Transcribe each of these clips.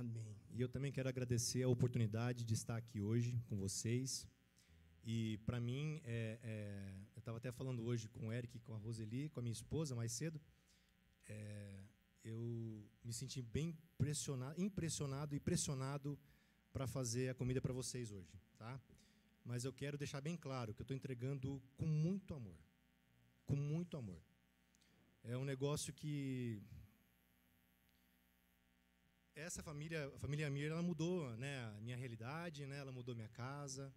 Amém. E eu também quero agradecer a oportunidade de estar aqui hoje com vocês. E, para mim, eu estava até falando hoje com o Eric, com a Roseli, com a minha esposa, mais cedo, eu me senti bem impressionado e pressionado para fazer a comida para vocês hoje, tá? Mas eu quero deixar bem claro que eu estou entregando com muito amor. Com muito amor. É um negócio que... Essa família, a família Amir, ela mudou, né, a minha realidade, né, ela mudou minha casa.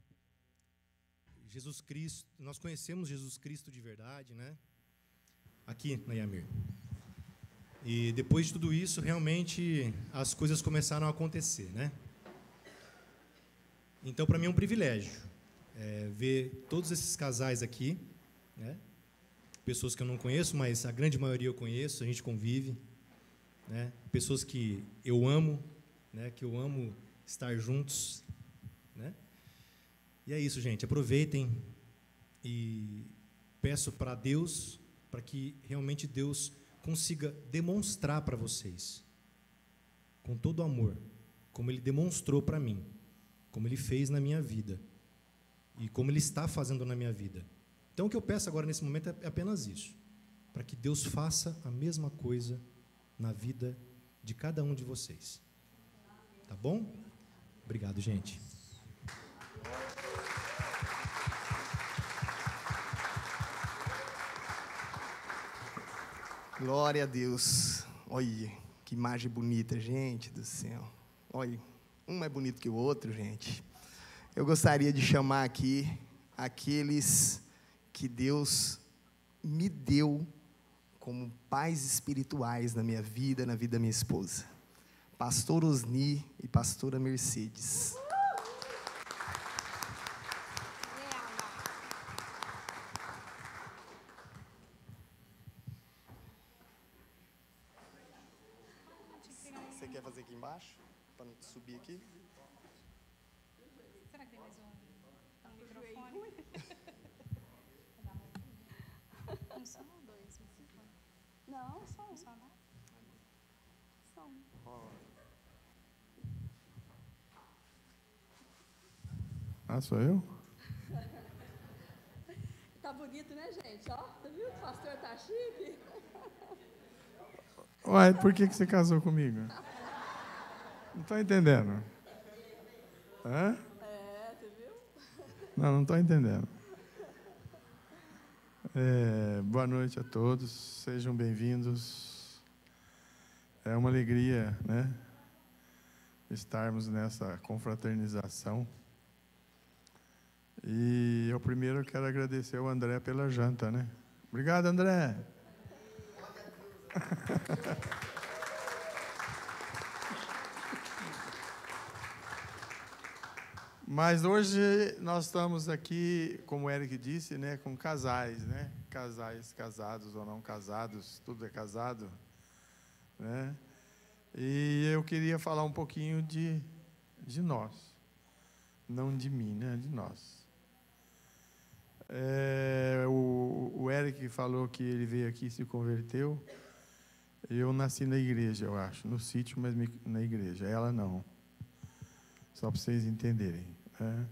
Jesus Cristo, nós conhecemos Jesus Cristo de verdade, né? Aqui na Yamir. E depois de tudo isso, realmente, as coisas começaram a acontecer, né? Então, para mim é um privilégio ver todos esses casais aqui, né? Pessoas que eu não conheço, mas a grande maioria eu conheço, a gente convive, né? Pessoas que eu amo, né? Que eu amo estar juntos, né? E é isso, gente. Aproveitem e peço para Deus, para que realmente Deus consiga demonstrar para vocês, com todo amor, como Ele demonstrou para mim, como Ele fez na minha vida e como Ele está fazendo na minha vida. Então, o que eu peço agora, nesse momento, é apenas isso, para que Deus faça a mesma coisa na vida de cada um de vocês. Tá bom? Obrigado, gente. Glória a Deus. Olha, que imagem bonita, gente do céu. Olha, um mais bonito que o outro, gente. Eu gostaria de chamar aqui aqueles que Deus me deu como pais espirituais na minha vida, na vida da minha esposa. Pastor Osni e pastora Mercedes. Você quer fazer aqui embaixo? Para não subir aqui? Será que tem mais um microfone? Um só ou dois? Não, só um. Só um. Só um. Ah, sou eu? Tá bonito, né, gente? Ó, você viu? O pastor tá chique. Ué, por que você casou comigo? Não estou entendendo. Hã? Você viu? Não estou entendendo. Boa noite a todos, sejam bem-vindos. É uma alegria, né, estarmos nessa confraternização. E eu primeiro quero agradecer ao André pela janta, né? Obrigado, André. Mas hoje nós estamos aqui, como o Eric disse, né, com casais, né? Casais casados ou não casados, tudo é casado, né? E eu queria falar um pouquinho de nós, não de mim, né? De nós. O Eric falou que ele veio aqui e se converteu. Eu nasci na igreja, eu acho, no sítio, mas na igreja. Ela não. Só para vocês entenderem. Né?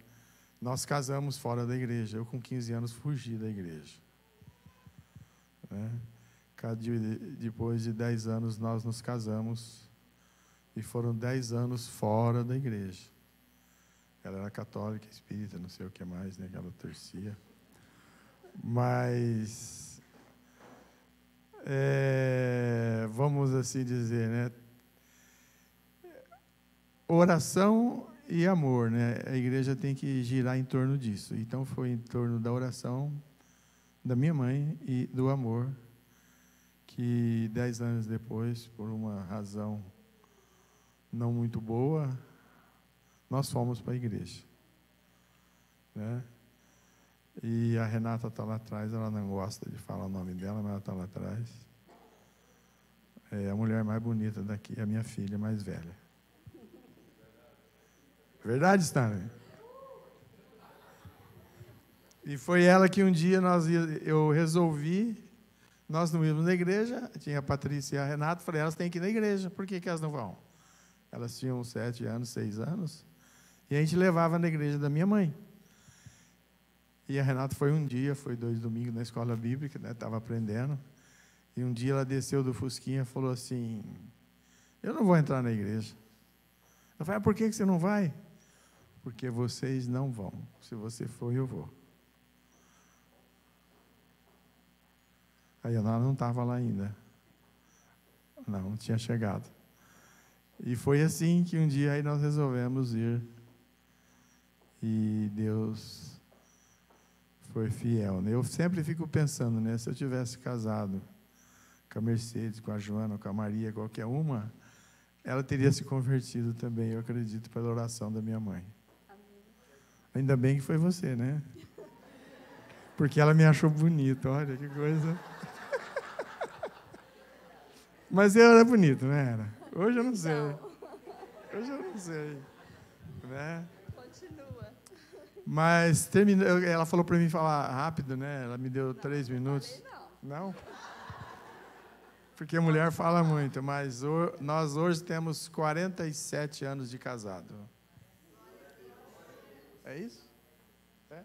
Nós casamos fora da igreja. Eu, com 15 anos, fugi da igreja. Né? Depois de 10 anos, nós nos casamos. E foram 10 anos fora da igreja. Ela era católica, espírita, não sei o que mais, né, que ela torcia. Mas, vamos assim dizer, né? Oração e amor, né? A igreja tem que girar em torno disso. Então, foi em torno da oração da minha mãe e do amor que 10 anos depois, por uma razão não muito boa, nós fomos para a igreja, né? E a Renata está lá atrás, ela não gosta de falar o nome dela, mas ela está lá atrás. É a mulher mais bonita daqui, é a minha filha mais velha. Verdade, Stanley? E foi ela que um dia eu resolvi, nós não íamos na igreja, tinha a Patrícia e a Renata, falei, elas têm que ir na igreja, por que elas não vão? Elas tinham 7 anos, 6 anos. E a gente levava na igreja da minha mãe. E a Renata foi um dia, foi 2 domingos na escola bíblica, né? Estava aprendendo. E um dia ela desceu do Fusquinha e falou assim, eu não vou entrar na igreja. Eu falei, por que você não vai? Porque vocês não vão. Se você for, eu vou. Aí ela não estava lá ainda. Não tinha chegado. E foi assim que um dia aí nós resolvemos ir. E Deus foi fiel, né? Eu sempre fico pensando, né? Se eu tivesse casado com a Mercedes, com a Joana, com a Maria, qualquer uma, ela teria se convertido também, eu acredito, pela oração da minha mãe. Amém. Ainda bem que foi você, né? Porque ela me achou bonito, olha que coisa. Mas eu era bonito, não era? Hoje eu não sei. Hoje eu não sei. Né? Continua. Mas terminou, ela falou para mim falar rápido, né? Ela me deu 3 minutos. Não? Porque a mulher fala muito, mas nós hoje temos 47 anos de casado. É isso? É?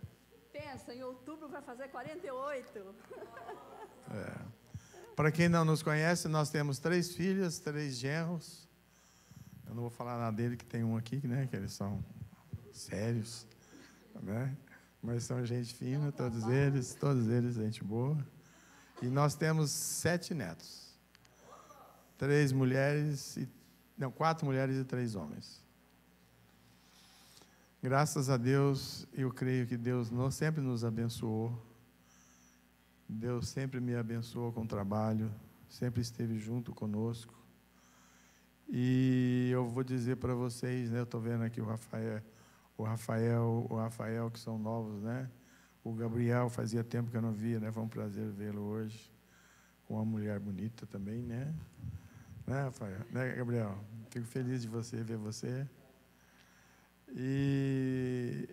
Pensa, em outubro vai fazer 48. Para quem não nos conhece, nós temos 3 filhas, 3 genros. Eu não vou falar nada dele, que tem um aqui, né? Que eles são sérios, né? Mas são gente fina, todos eles gente boa. E nós temos 7 netos. 4 mulheres e 3 homens. Graças a Deus, eu creio que Deus sempre nos abençoou. Deus sempre me abençoou com o trabalho, sempre esteve junto conosco. E eu vou dizer para vocês, né, eu estou vendo aqui o Rafael, que são novos, né? O Gabriel, fazia tempo que eu não via, né? Foi um prazer vê-lo hoje. Com uma mulher bonita também, né? Né, Rafael? Né, Gabriel? Fico feliz de ver você. E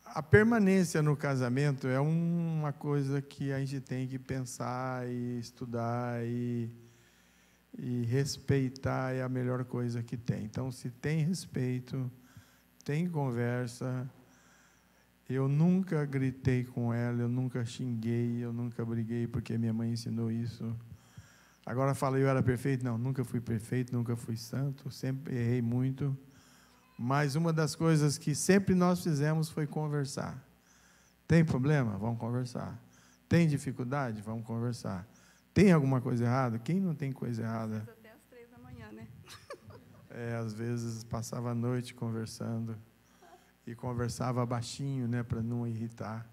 a permanência no casamento é uma coisa que a gente tem que pensar e estudar e respeitar é a melhor coisa que tem. Então, se tem respeito, tem conversa. Eu nunca gritei com ela, eu nunca xinguei, eu nunca briguei, porque minha mãe ensinou isso. Agora fala, eu era perfeito? Não, nunca fui perfeito, nunca fui santo, sempre errei muito. Mas uma das coisas que sempre nós fizemos foi conversar. Tem problema? Vamos conversar. Tem dificuldade? Vamos conversar. Tem alguma coisa errada? Quem não tem coisa errada? Até as 3 da manhã, né? Às vezes passava a noite conversando. E conversava baixinho, né, para não irritar.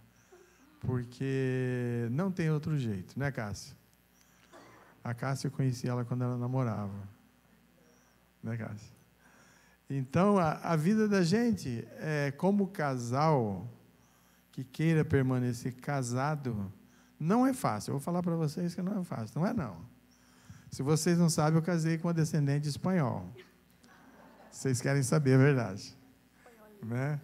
Porque não tem outro jeito, né, Cássia? A Cássia, eu conheci ela quando ela namorava. Né, Cássia? Então, a vida da gente, como casal que queira permanecer casado, não é fácil. Eu vou falar para vocês que não é fácil. Não é, não. Se vocês não sabem, eu casei com uma descendente espanhol. Vocês querem saber a verdade. Né?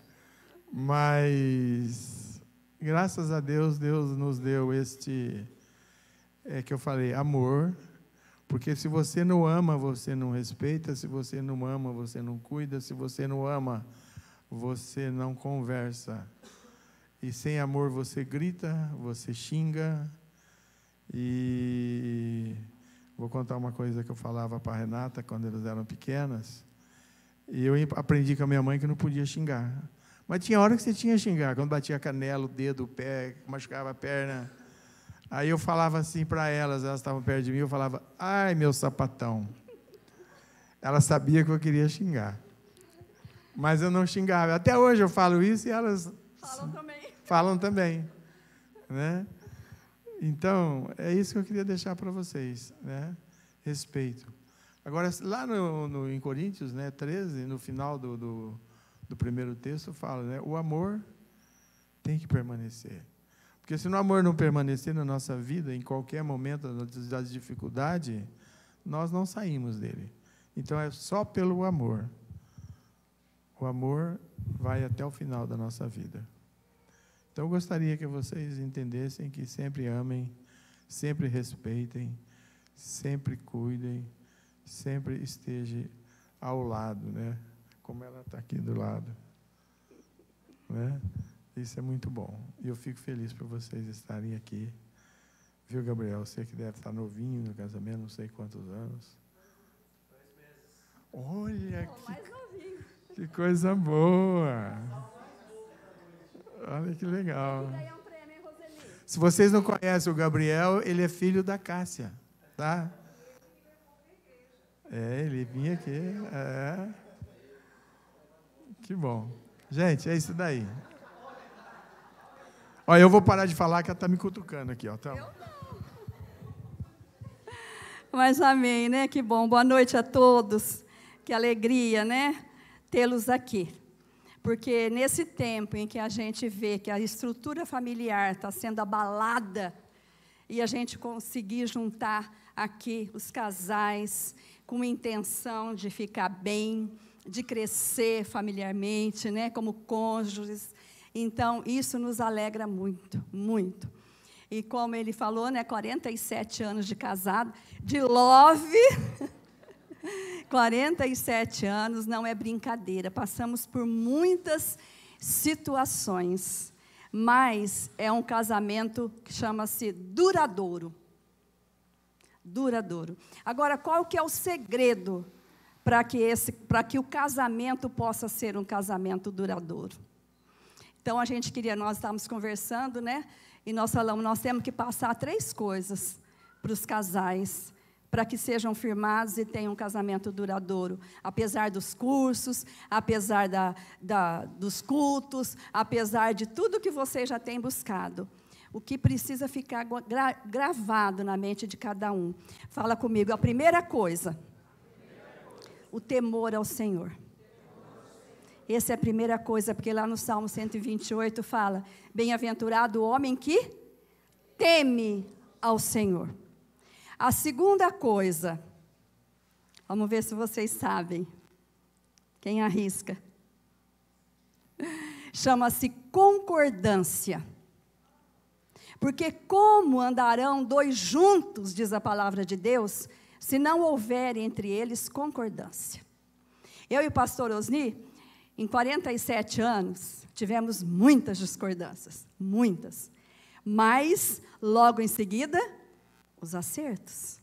Mas, graças a Deus, Deus nos deu que eu falei, amor. Porque se você não ama, você não respeita. Se você não ama, você não cuida. Se você não ama, você não conversa. E sem amor você grita, você xinga. E vou contar uma coisa que eu falava para a Renata quando elas eram pequenas. E eu aprendi com a minha mãe que não podia xingar. Mas tinha hora que você tinha que xingar, quando batia a canela, o dedo, o pé, machucava a perna. Aí eu falava assim para elas estavam perto de mim, eu falava, ai, meu sapatão. Ela sabia que eu queria xingar. Mas eu não xingava. Até hoje eu falo isso e elas falam também. Né? Então, é isso que eu queria deixar para vocês. Né? Respeito. Agora, lá em Coríntios, né, 13, no final do primeiro texto, fala, né, o amor tem que permanecer. Porque se o amor não permanecer na nossa vida, em qualquer momento da dificuldade, nós não saímos dele. Então, é só pelo amor. O amor vai até o final da nossa vida. Então, eu gostaria que vocês entendessem que sempre amem, sempre respeitem, sempre cuidem, sempre esteja ao lado, né? Como ela está aqui do lado. Né? Isso é muito bom. E eu fico feliz por vocês estarem aqui. Viu, Gabriel? Você que deve estar novinho no casamento, não sei quantos anos. 2 meses. Olha, que coisa boa. Olha que legal. Se vocês não conhecem o Gabriel, ele é filho da Cássia, tá? Ele vinha aqui. Que bom. Gente, é isso daí. Olha, eu vou parar de falar que ela está me cutucando aqui, ó. Então. Mas amém, né? Que bom. Boa noite a todos. Que alegria, né? Tê-los aqui. Porque nesse tempo em que a gente vê que a estrutura familiar está sendo abalada e a gente conseguir juntar aqui os casais com intenção de ficar bem, de crescer familiarmente, né, como cônjuges. Então, isso nos alegra muito, muito. E como ele falou, né, 47 anos de casado, de love... 47 anos não é brincadeira, passamos por muitas situações, mas é um casamento que chama-se duradouro. Duradouro. Agora, qual que é o segredo para que o casamento possa ser um casamento duradouro? Então, nós estávamos conversando, né? E nós falamos, nós temos que passar 3 coisas para os casais, para que sejam firmados e tenham um casamento duradouro, apesar dos cursos, apesar dos cultos, apesar de tudo que vocês já têm buscado. O que precisa ficar gravado na mente de cada um. Fala comigo, a primeira coisa, o temor ao Senhor. Essa é a primeira coisa, porque lá no Salmo 128 fala, bem-aventurado o homem que teme ao Senhor. A segunda coisa, vamos ver se vocês sabem, quem arrisca, chama-se concordância. Porque como andarão 2 juntos, diz a palavra de Deus, se não houver entre eles concordância? Eu e o pastor Osni, em 47 anos, tivemos muitas discordâncias, muitas, mas logo em seguida, os acertos.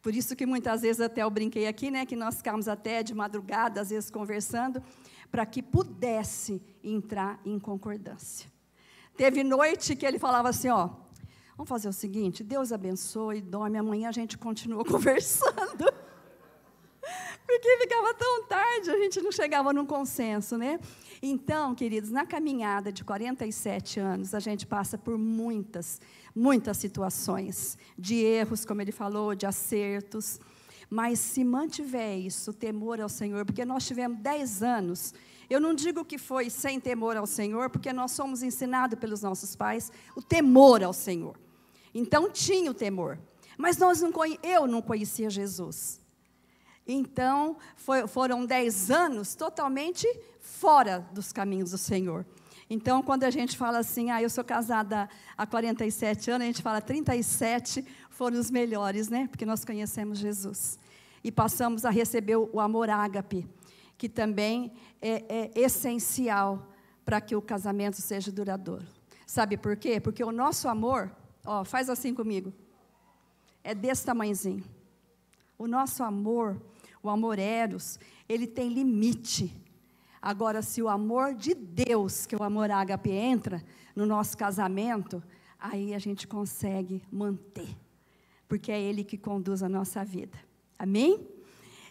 Por isso que muitas vezes até eu brinquei aqui, né, que nós ficamos até de madrugada, às vezes conversando, para que pudesse entrar em concordância. Teve noite que ele falava assim, ó, vamos fazer o seguinte, Deus abençoe, dorme, amanhã a gente continua conversando. Porque ficava tão tarde, a gente não chegava num consenso, né? Então, queridos, na caminhada de 47 anos, a gente passa por muitas situações, de erros, como ele falou, de acertos, mas se mantiver isso, o temor ao Senhor, porque nós tivemos 10 anos, eu não digo que foi sem temor ao Senhor, porque nós somos ensinados pelos nossos pais o temor ao Senhor. Então, tinha o temor, mas eu não conhecia Jesus. Então, foram 10 anos totalmente fora dos caminhos do Senhor. Então, quando a gente fala assim, eu sou casada há 47 anos, a gente fala 37 foram os melhores, né? Porque nós conhecemos Jesus. E passamos a receber o amor ágape, que também é essencial para que o casamento seja duradouro. Sabe por quê? Porque o nosso amor, faz assim comigo, é desse tamanhozinho. O nosso amor, o amor eros, ele tem limite. Agora, se o amor de Deus, que é o amor ágape, entra no nosso casamento, aí a gente consegue manter, porque é Ele que conduz a nossa vida. Amém?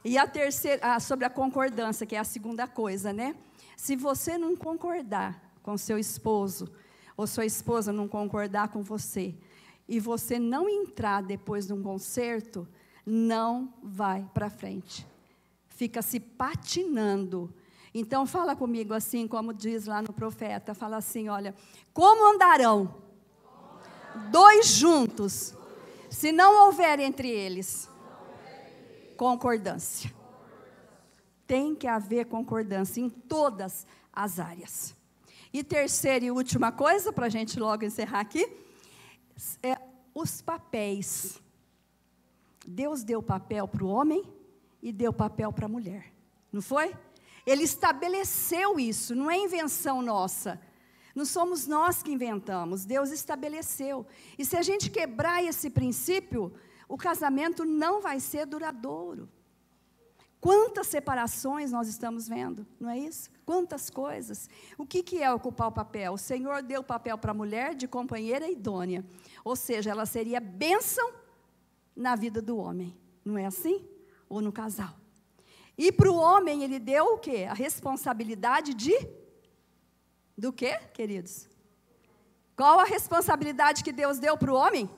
E a terceira, sobre a concordância, que é a segunda coisa, né? Se você não concordar com seu esposo, ou sua esposa não concordar com você, e você não entrar depois de um concerto, não vai para frente. Fica se patinando. Então, fala comigo assim, como diz lá no profeta, fala assim, olha, como andarão 2 juntos, se não houver entre eles concordância? Tem que haver concordância em todas as áreas. E terceira e última coisa, para a gente logo encerrar aqui, é os papéis. Deus deu papel para o homem e deu papel para a mulher. Não foi? Ele estabeleceu isso, não é invenção nossa. Não somos nós que inventamos, Deus estabeleceu. E se a gente quebrar esse princípio, o casamento não vai ser duradouro. Quantas separações nós estamos vendo, não é isso? Quantas coisas. O que é ocupar o papel? O Senhor deu o papel para a mulher de companheira idônea. Ou seja, ela seria bênção na vida do homem. Não é assim? Ou no casal. E para o homem ele deu o quê? A responsabilidade do quê, queridos? Qual a responsabilidade que Deus deu para o homem?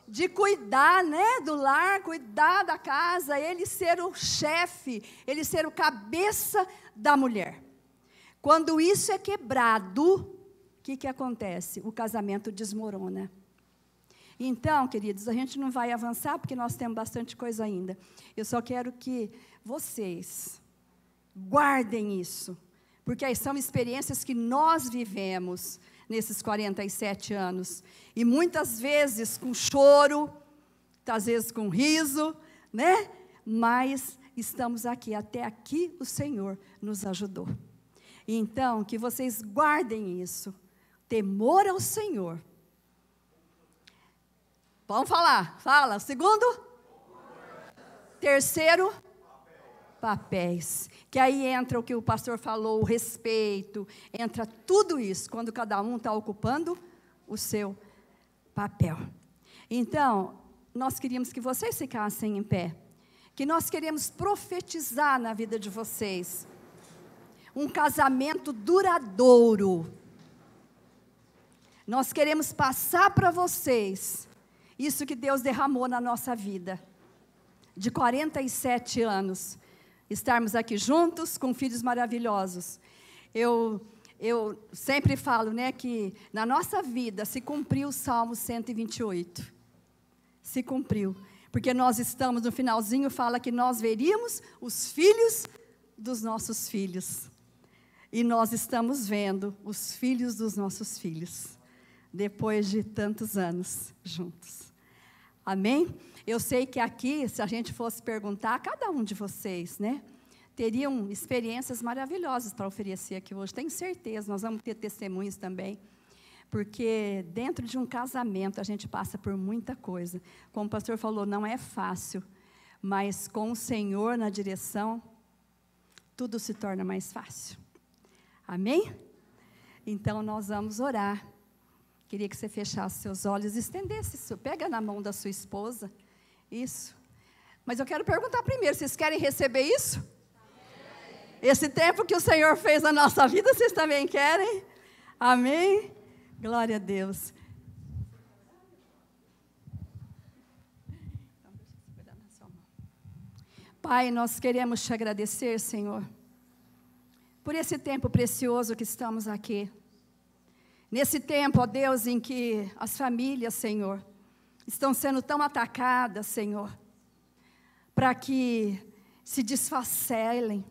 De cuidar, né, do lar, cuidar da casa, ele ser o chefe, ele ser o cabeça da mulher. Quando isso é quebrado, o que acontece? O casamento desmorona. Então, queridos, a gente não vai avançar porque nós temos bastante coisa ainda. Eu só quero que vocês guardem isso, porque aí são experiências que nós vivemos nesses 47 anos, e muitas vezes com choro, às vezes com riso, né? Mas estamos aqui, até aqui o Senhor nos ajudou. Então, que vocês guardem isso, temor ao Senhor. Vamos falar, fala. Segundo? Terceiro? Papéis. Que aí entra o que o pastor falou, o respeito, entra tudo isso, quando cada um está ocupando o seu papel. Então, nós queríamos que vocês ficassem em pé, que nós queremos profetizar na vida de vocês, um casamento duradouro. Nós queremos passar para vocês isso que Deus derramou na nossa vida, de 47 anos, estarmos aqui juntos com filhos maravilhosos. Eu sempre falo, né, que na nossa vida se cumpriu o Salmo 128. Se cumpriu. Porque nós estamos, no finalzinho, fala que nós veríamos os filhos dos nossos filhos. E nós estamos vendo os filhos dos nossos filhos, depois de tantos anos juntos. Amém? Eu sei que aqui, se a gente fosse perguntar, cada um de vocês, né, teriam experiências maravilhosas para oferecer aqui hoje. Tenho certeza, nós vamos ter testemunhos também. Porque dentro de um casamento a gente passa por muita coisa. Como o pastor falou, não é fácil, mas com o Senhor na direção, tudo se torna mais fácil. Amém? Então nós vamos orar. Queria que você fechasse seus olhos, estendesse isso, pega na mão da sua esposa, isso. Mas eu quero perguntar primeiro, vocês querem receber isso? Amém. Esse tempo que o Senhor fez na nossa vida, vocês também querem? Amém? Glória a Deus. Pai, nós queremos te agradecer, Senhor, por esse tempo precioso que estamos aqui. Nesse tempo, ó Deus, em que as famílias, Senhor, estão sendo tão atacadas, Senhor, para que se desfacelem.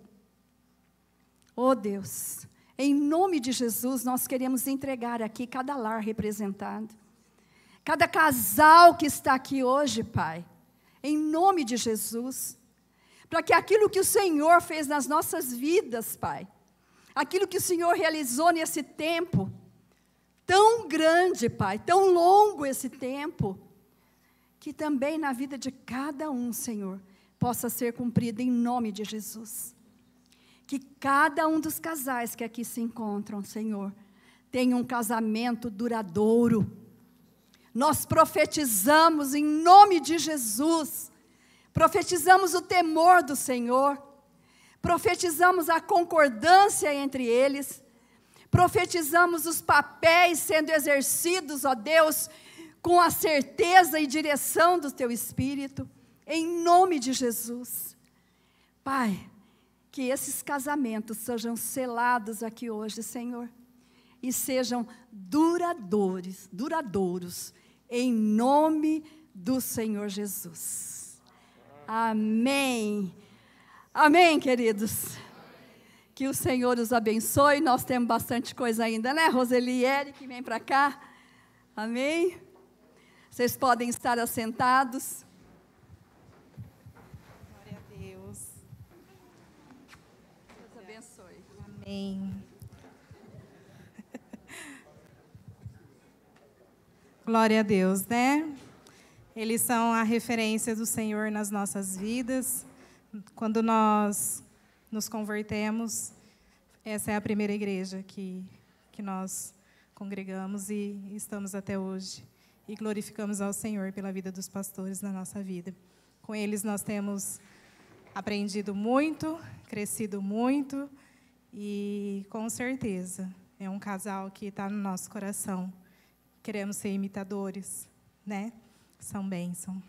Ó Deus, em nome de Jesus, nós queremos entregar aqui cada lar representado, cada casal que está aqui hoje, Pai, em nome de Jesus, para que aquilo que o Senhor fez nas nossas vidas, Pai, aquilo que o Senhor realizou nesse tempo, tão grande, Pai, tão longo esse tempo, que também na vida de cada um, Senhor, possa ser cumprido em nome de Jesus. Que cada um dos casais que aqui se encontram, Senhor, tenha um casamento duradouro. Nós profetizamos em nome de Jesus, profetizamos o temor do Senhor, profetizamos a concordância entre eles, profetizamos os papéis sendo exercidos, ó Deus, com a certeza e direção do Teu Espírito, em nome de Jesus. Pai, que esses casamentos sejam selados aqui hoje, Senhor, e sejam duradouros, em nome do Senhor Jesus. Amém. Amém, queridos. Que o Senhor os abençoe. Nós temos bastante coisa ainda, né? Roseli e Eric, vem para cá. Amém. Vocês podem estar assentados. abençoe. Amém. Glória a Deus, né? Eles são a referência do Senhor nas nossas vidas. Quando nós nos convertemos, essa é a primeira igreja que nós congregamos e estamos até hoje. E glorificamos ao Senhor pela vida dos pastores na nossa vida. Com eles nós temos aprendido muito, crescido muito e, com certeza, é um casal que está no nosso coração. Queremos ser imitadores, né? São bênção.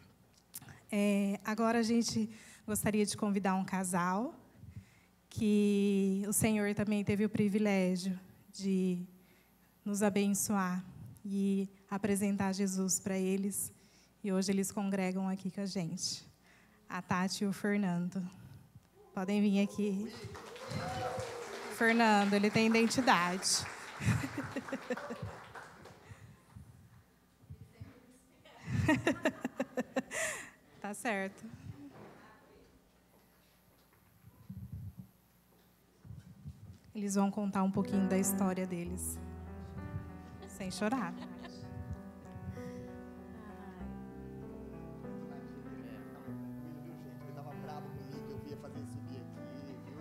Agora a gente gostaria de convidar um casal que o Senhor também teve o privilégio de nos abençoar e apresentar Jesus para eles. E hoje eles congregam aqui com a gente. A Tati e o Fernando. Podem vir aqui. Fernando, ele tem identidade. Tá certo. Eles vão contar um pouquinho da história deles. Sem chorar. Ele tava bravo comigo, eu ia fazer subir aqui, viu?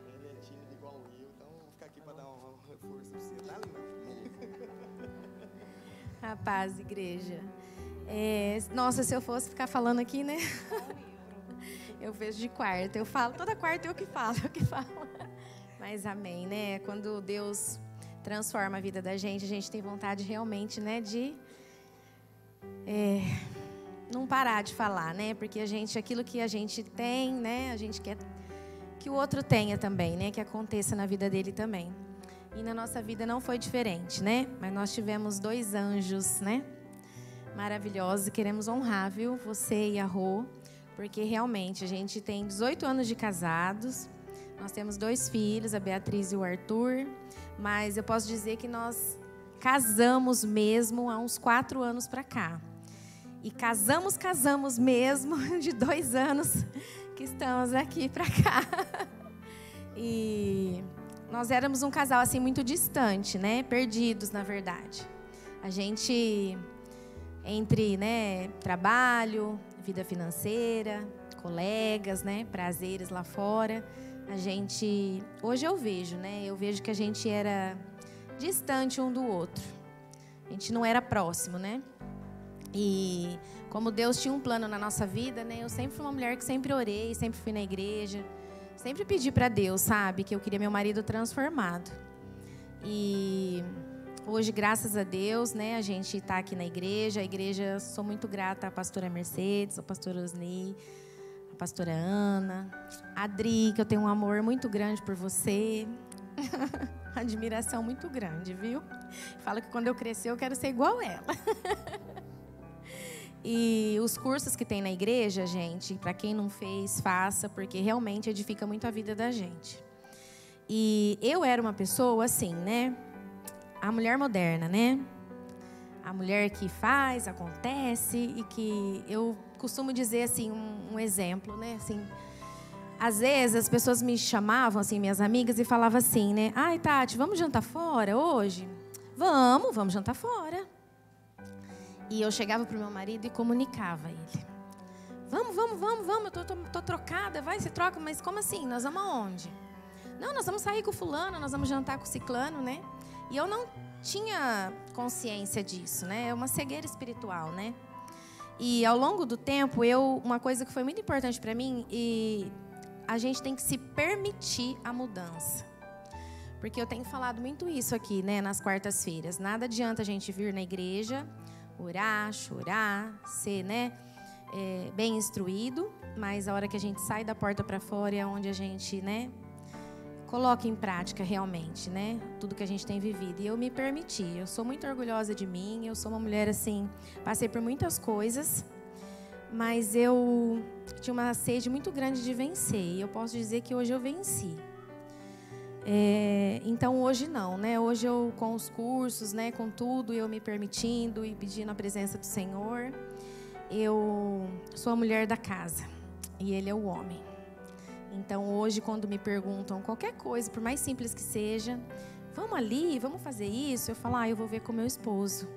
Ele é tímido igual eu, então vou ficar aqui para dar um reforço pra você, tá, Lina? Rapaz, igreja. Nossa, se eu fosse ficar falando aqui, né? Eu vejo de quarta. Eu falo, toda quarta eu que falo. Mas amém, né? Quando Deus transforma a vida da gente, a gente tem vontade realmente, né, de não parar de falar, né? Porque aquilo que a gente tem, né, a gente quer que o outro tenha também, né? Que aconteça na vida dele também. E na nossa vida não foi diferente, né? Mas nós tivemos 2 anjos, né? Maravilhosos. E queremos honrar, viu? Você e a Rô. Porque realmente a gente tem 18 anos de casados. Nós temos 2 filhos, a Beatriz e o Arthur. Mas eu posso dizer que nós casamos mesmo há uns 4 anos para cá. E casamos mesmo de 2 anos que estamos aqui para cá. E nós éramos um casal assim muito distante, né? Perdidos, na verdade. A gente, entre, né, trabalho, vida financeira, colegas, né, prazeres lá fora, a gente, hoje eu vejo, né? Eu vejo que a gente era distante um do outro. A gente não era próximo, né? E como Deus tinha um plano na nossa vida, né? Eu sempre fui uma mulher que sempre orei, sempre fui na igreja. Sempre pedi para Deus, sabe, que eu queria meu marido transformado. E hoje, graças a Deus, né, a gente está aqui na igreja. A igreja, sou muito grata à pastora Mercedes, ao pastor Osni, à pastora Ana, a Adri, que eu tenho um amor muito grande por você. Admiração muito grande, viu? Falo que quando eu crescer eu quero ser igual ela. E os cursos que tem na igreja, gente, para quem não fez, faça, porque realmente edifica muito a vida da gente. E eu era uma pessoa assim, né? A mulher moderna, né? A mulher que faz, acontece e que eu costumo dizer assim, um exemplo, né? Assim, às vezes as pessoas me chamavam, assim, minhas amigas, e falavam assim, né? Ai, Tati, vamos jantar fora hoje? Vamos jantar fora. E eu chegava pro meu marido e comunicava a ele. Vamos, eu tô trocada, vai, se troca, mas como assim? Nós vamos aonde? Não, nós vamos sair com o fulano, nós vamos jantar com o ciclano, né? E eu não tinha consciência disso, né? É uma cegueira espiritual, né? E ao longo do tempo, uma coisa que foi muito importante para mim, e a gente tem que se permitir a mudança. Porque eu tenho falado muito isso aqui, né, nas quartas-feiras. Nada adianta a gente vir na igreja, orar, chorar, ser, né, bem instruído, mas a hora que a gente sai da porta para fora é onde a gente, né, coloca em prática realmente, né, tudo que a gente tem vivido. E eu me permiti, eu sou muito orgulhosa de mim, eu sou uma mulher assim, passei por muitas coisas, mas eu tinha uma sede muito grande de vencer, e eu posso dizer que hoje eu venci. Então hoje não, né? Hoje eu com os cursos, né? Com tudo, eu me permitindo e pedindo a presença do Senhor. Eu sou a mulher da casa e Ele é o homem. Então, hoje, quando me perguntam qualquer coisa, por mais simples que seja, vamos ali, vamos fazer isso, eu falo, eu vou ver com meu esposo.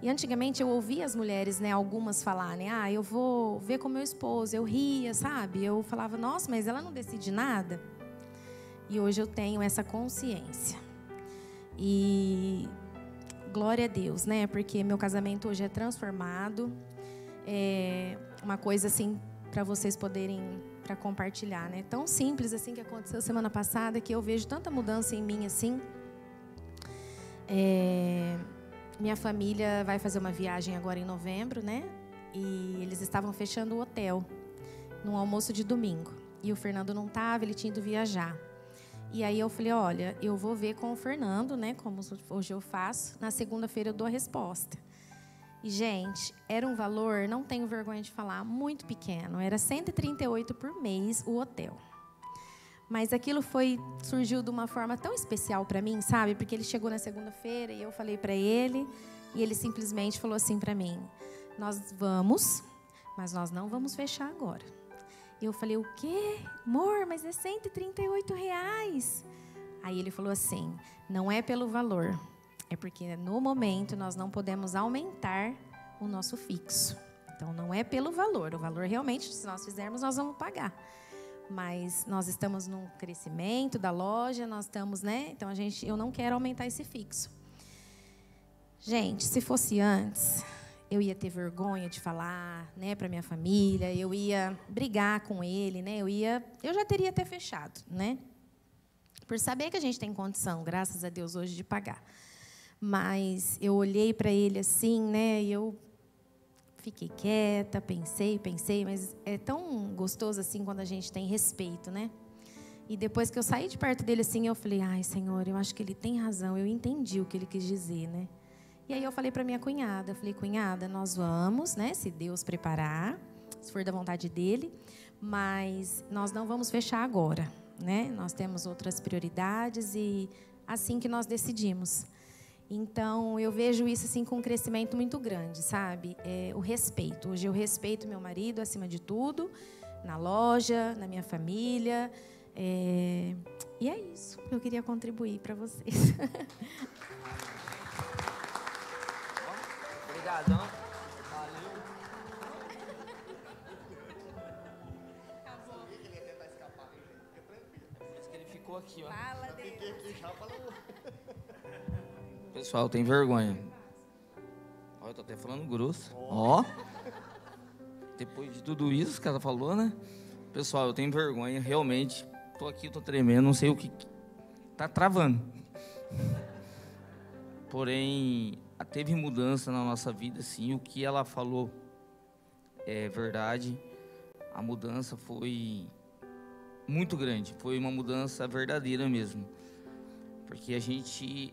E antigamente eu ouvia as mulheres, né, algumas falarem, eu vou ver com meu esposo, eu ria, sabe? Eu falava, nossa, mas ela não decide nada. E hoje eu tenho essa consciência. E glória a Deus, né? Porque meu casamento hoje é transformado. É uma coisa assim para vocês poderem para compartilhar, né? Tão simples assim que aconteceu semana passada, que eu vejo tanta mudança em mim assim. Minha família vai fazer uma viagem agora em novembro, né? E eles estavam fechando o hotel num almoço de domingo. E o Fernando não estava, ele tinha ido viajar. E aí eu falei, olha, eu vou ver com o Fernando, né? Como hoje eu faço. Na segunda-feira eu dou a resposta. E, gente, era um valor, não tenho vergonha de falar, muito pequeno. Era 138 por mês o hotel. Mas aquilo surgiu de uma forma tão especial para mim, sabe? Porque ele chegou na segunda-feira e eu falei para ele, e ele simplesmente falou assim para mim, nós vamos, mas nós não vamos fechar agora. E eu falei, o quê? Amor, mas é 138 reais. Aí ele falou assim, não é pelo valor, é porque no momento nós não podemos aumentar o nosso fixo. Então não é pelo valor, o valor realmente, se nós fizermos, nós vamos pagar. Mas nós estamos num crescimento da loja, nós estamos, né? Então eu não quero aumentar esse fixo. Gente, se fosse antes, eu ia ter vergonha de falar, né, para minha família, eu ia brigar com ele, né? Eu já teria até fechado, né? Por saber que a gente tem condição, graças a Deus, hoje de pagar. Mas eu olhei para ele assim, né? E eu fiquei quieta, pensei, mas é tão gostoso assim quando a gente tem respeito, né? E depois que eu saí de perto dele assim, eu falei, Senhor, eu acho que ele tem razão, eu entendi o que ele quis dizer, né? E aí eu falei para minha cunhada, cunhada, nós vamos, né, se Deus preparar, se for da vontade dele, mas nós não vamos fechar agora, né? Nós temos outras prioridades e assim que nós decidimos. Então, eu vejo isso assim com um crescimento muito grande, sabe? O respeito. Hoje eu respeito meu marido acima de tudo, na loja, na minha família. E é isso que eu queria contribuir para vocês. Obrigadão. Valeu. Acabou. Parece que ele ficou aqui, ó. Fala, Deus. Pessoal, tem vergonha. Ó, eu tô até falando grosso. Ó. Depois de tudo isso que ela falou, né? Pessoal, eu tenho vergonha, realmente. Tô aqui, tô tremendo, não sei o que tá travando. Porém, teve mudança na nossa vida, sim. O que ela falou é verdade. A mudança foi muito grande. Foi uma mudança verdadeira mesmo. Porque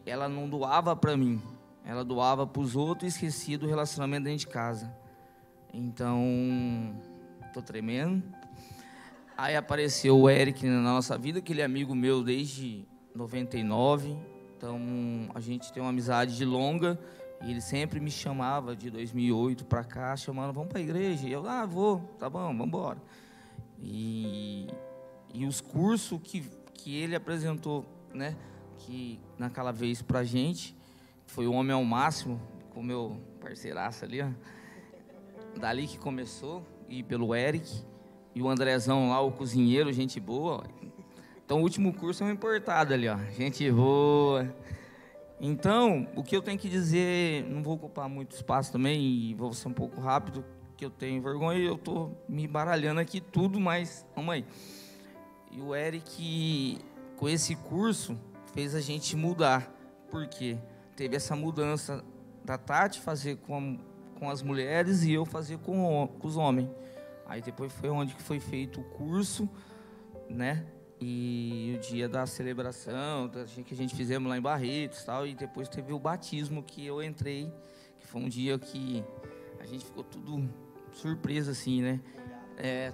ela não doava para mim, ela doava para os outros e esquecia do relacionamento dentro de casa. Então, tô tremendo. Aí apareceu o Eric na nossa vida, aquele amigo meu desde 99. Então, a gente tem uma amizade de longa. E ele sempre me chamava de 2008 para cá, chamando, vamos para a igreja. E eu, vou, tá bom, vamos embora. E os cursos que ele apresentou, né? Que naquela vez pra gente foi o Homem ao Máximo, com o meu parceiraço ali, ó. Dali que começou, e pelo Eric, e o Andrezão lá, o cozinheiro, gente boa. Então o último curso é um importado ali, ó, gente boa. Então, o que eu tenho que dizer, não vou ocupar muito espaço também, e vou ser um pouco rápido, que eu tenho vergonha, e eu tô me baralhando aqui tudo, mas vamos aí. E o Eric, com esse curso, fez a gente mudar. Por quê? Teve essa mudança da Tati fazer com as mulheres e eu fazer com os homens. Aí depois foi onde que foi feito o curso, né? E o dia da celebração, que a gente fizemos lá em Barretos, tal, e depois teve o batismo que eu entrei, que foi um dia que a gente ficou tudo surpreso assim, né?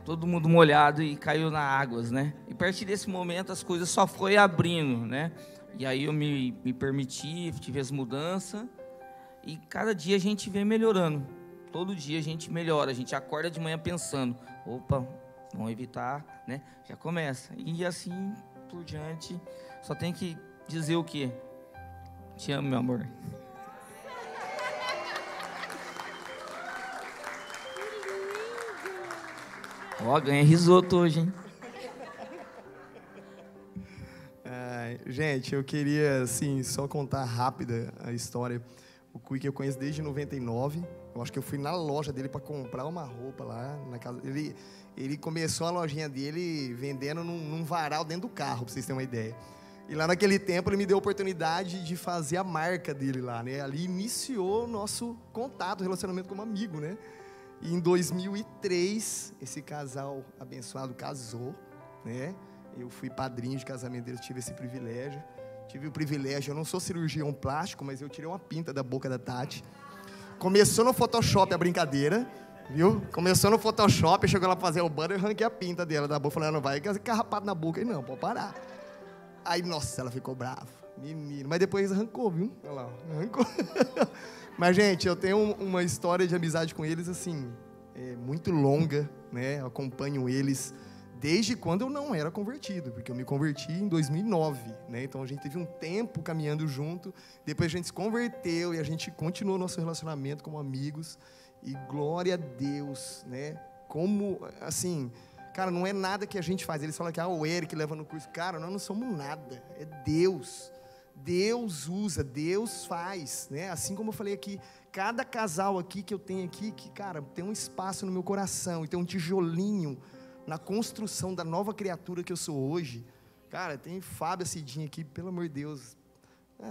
Todo mundo molhado e caiu nas águas, né? E a partir desse momento as coisas só foi abrindo, né? E aí eu me permiti, tive as mudanças e cada dia a gente vem melhorando. Todo dia a gente melhora, a gente acorda de manhã pensando, opa, vamos evitar, né? Já começa. E assim por diante, só tem que dizer o quê? Te amo, meu amor. Ó, ganha risoto hoje, hein? Gente, eu queria, assim, só contar rápida a história. O Quick eu conheço desde 99. Eu acho que eu fui na loja dele para comprar uma roupa lá na casa. Ele começou a lojinha dele vendendo num varal dentro do carro, para vocês terem uma ideia. E lá naquele tempo ele me deu a oportunidade de fazer a marca dele lá, né? Ali iniciou o nosso contato, relacionamento como amigo, né? E em 2003, esse casal abençoado casou, né? Eu fui padrinho de casamento deles, tive esse privilégio. Tive o privilégio, eu não sou cirurgião plástico, mas eu tirei uma pinta da boca da Tati. Começou no Photoshop a brincadeira, viu? Começou no Photoshop, chegou lá pra fazer o banner, eu arranquei a pinta dela da boca, falei, não vai carrapado na boca aí não, pode parar. Aí, nossa, ela ficou brava, menino, mas depois arrancou, viu? Olha lá, arrancou. Mas, gente, eu tenho uma história de amizade com eles, assim, muito longa, né? Eu acompanho eles desde quando eu não era convertido, porque eu me converti em 2009, né? Então a gente teve um tempo caminhando junto, depois a gente se converteu e a gente continuou nosso relacionamento como amigos, e glória a Deus, né? Como, assim, cara, não é nada que a gente faz. Eles falam que o Eric leva no curso. Cara, nós não somos nada, é Deus. Deus usa, Deus faz, né? Assim como eu falei aqui, cada casal aqui que eu tenho aqui, que, cara, tem um espaço no meu coração, e tem um tijolinho na construção da nova criatura que eu sou hoje. Cara, tem Fábio, Cidinha aqui, pelo amor de Deus,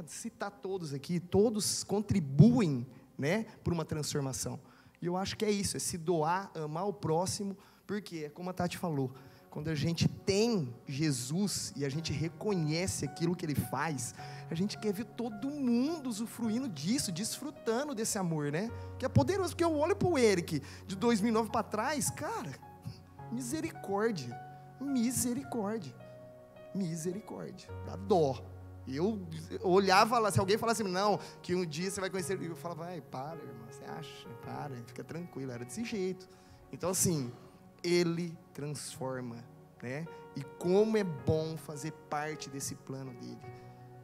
citar todos aqui, todos contribuem, né, para uma transformação. E eu acho que é isso, é se doar, amar o próximo, porque, como a Tati falou, quando a gente tem Jesus e a gente reconhece aquilo que Ele faz, a gente quer ver todo mundo usufruindo disso, desfrutando desse amor, né? Que é poderoso, porque eu olho para o Eric de 2009 para trás, cara, misericórdia, misericórdia, misericórdia, dá dó. Eu olhava lá, se alguém falasse assim, não, que um dia você vai conhecer, eu falava, vai, para, irmão, você acha, para, fica tranquilo, era desse jeito. Então, assim, Ele transforma, né? E como é bom fazer parte desse plano dele.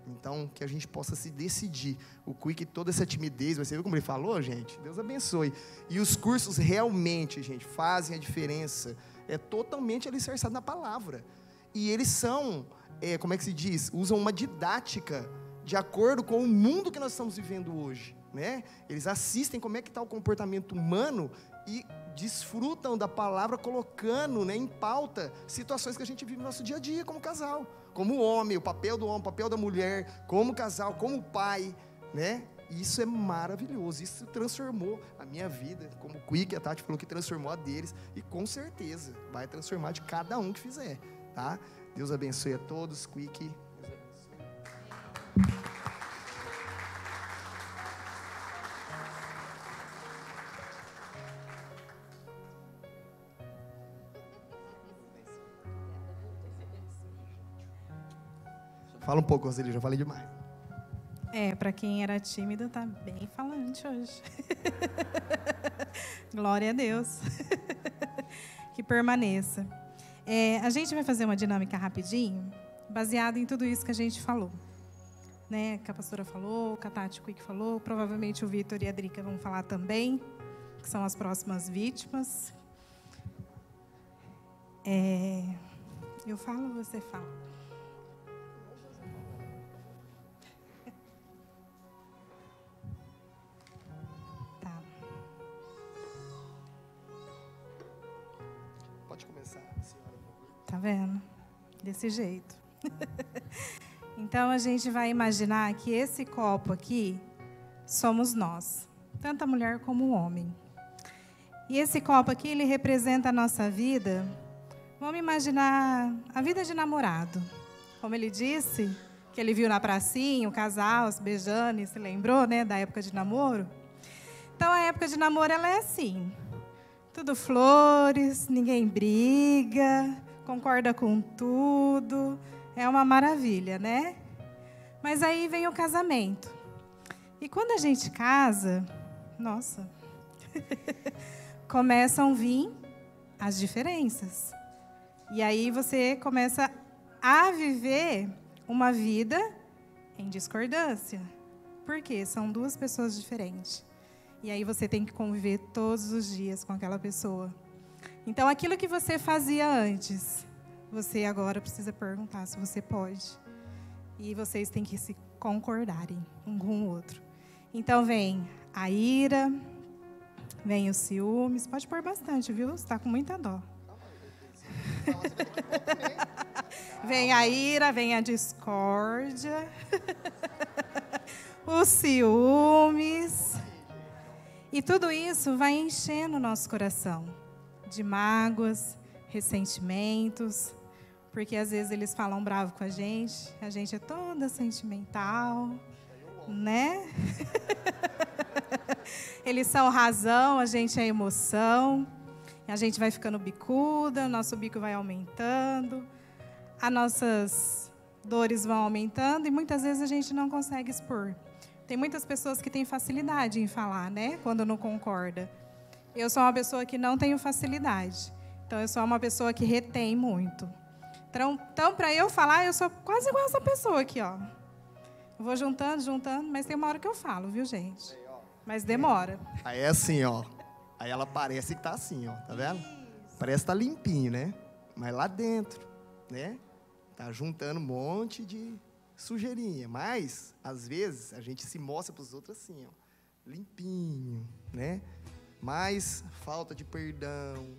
Então, que a gente possa se decidir. O Quick, toda essa timidez, você viu como ele falou, gente? Deus abençoe. E os cursos realmente, gente, fazem a diferença. É totalmente alicerçado na palavra. E eles são, como é que se diz? Usam uma didática de acordo com o mundo que nós estamos vivendo hoje, né? Eles assistem como é que está o comportamento humano e desfrutam da palavra, colocando, né, em pauta situações que a gente vive no nosso dia a dia como casal, como homem, o papel do homem, o papel da mulher, como casal, como pai, né? Isso é maravilhoso, isso transformou a minha vida, como o Quick, a Tati falou que transformou a deles, e com certeza vai transformar de cada um que fizer, tá? Deus abençoe a todos, Quick. Deus abençoe. Fala um pouco, Roseli, já falei demais. Para quem era tímido, tá bem falante hoje. Glória a Deus. Que permaneça. A gente vai fazer uma dinâmica rapidinho, baseada em tudo isso que a gente falou. Né? Que a pastora falou, que a Tati Quick falou, provavelmente o Vitor e a Drica vão falar também, que são as próximas vítimas. Eu falo, você fala. Tá vendo? Desse jeito. Então, a gente vai imaginar que esse copo aqui somos nós, tanto a mulher como o homem. E esse copo aqui, ele representa a nossa vida. Vamos imaginar a vida de namorado. Como ele disse, que ele viu na pracinha, o casal se beijando, e se lembrou, né, da época de namoro? Então, a época de namoro, ela é assim. Tudo flores, ninguém briga, concorda com tudo, é uma maravilha, né? Mas aí vem o casamento. E quando a gente casa, nossa, começam a vir as diferenças. E aí você começa a viver uma vida em discordância. Por quê? São duas pessoas diferentes. E aí você tem que conviver todos os dias com aquela pessoa. Então, aquilo que você fazia antes, você agora precisa perguntar se você pode. E vocês têm que se concordarem um com o outro. Então, vem a ira, vem os ciúmes. Pode pôr bastante, viu? Você está com muita dó. Vem a ira, vem a discórdia, os ciúmes. E tudo isso vai enchendo o nosso coração de mágoas, ressentimentos, porque às vezes eles falam bravo com a gente é toda sentimental, né? Eles são razão, a gente é emoção, a gente vai ficando bicuda, nosso bico vai aumentando, as nossas dores vão aumentando e muitas vezes a gente não consegue expor. Tem muitas pessoas que têm facilidade em falar, né? Quando não concorda. Eu sou uma pessoa que não tenho facilidade. Então, eu sou uma pessoa que retém muito. Então para eu falar, eu sou quase igual essa pessoa aqui, ó. Eu vou juntando, mas tem uma hora que eu falo, viu, gente? Mas demora. Aí é assim, ó. Aí ela parece que tá assim, ó. Tá vendo? Parece que tá limpinho, né? Mas lá dentro, né? Tá juntando um monte de sujeirinha, mas às vezes a gente se mostra para os outros assim, ó, limpinho, né? Mas falta de perdão,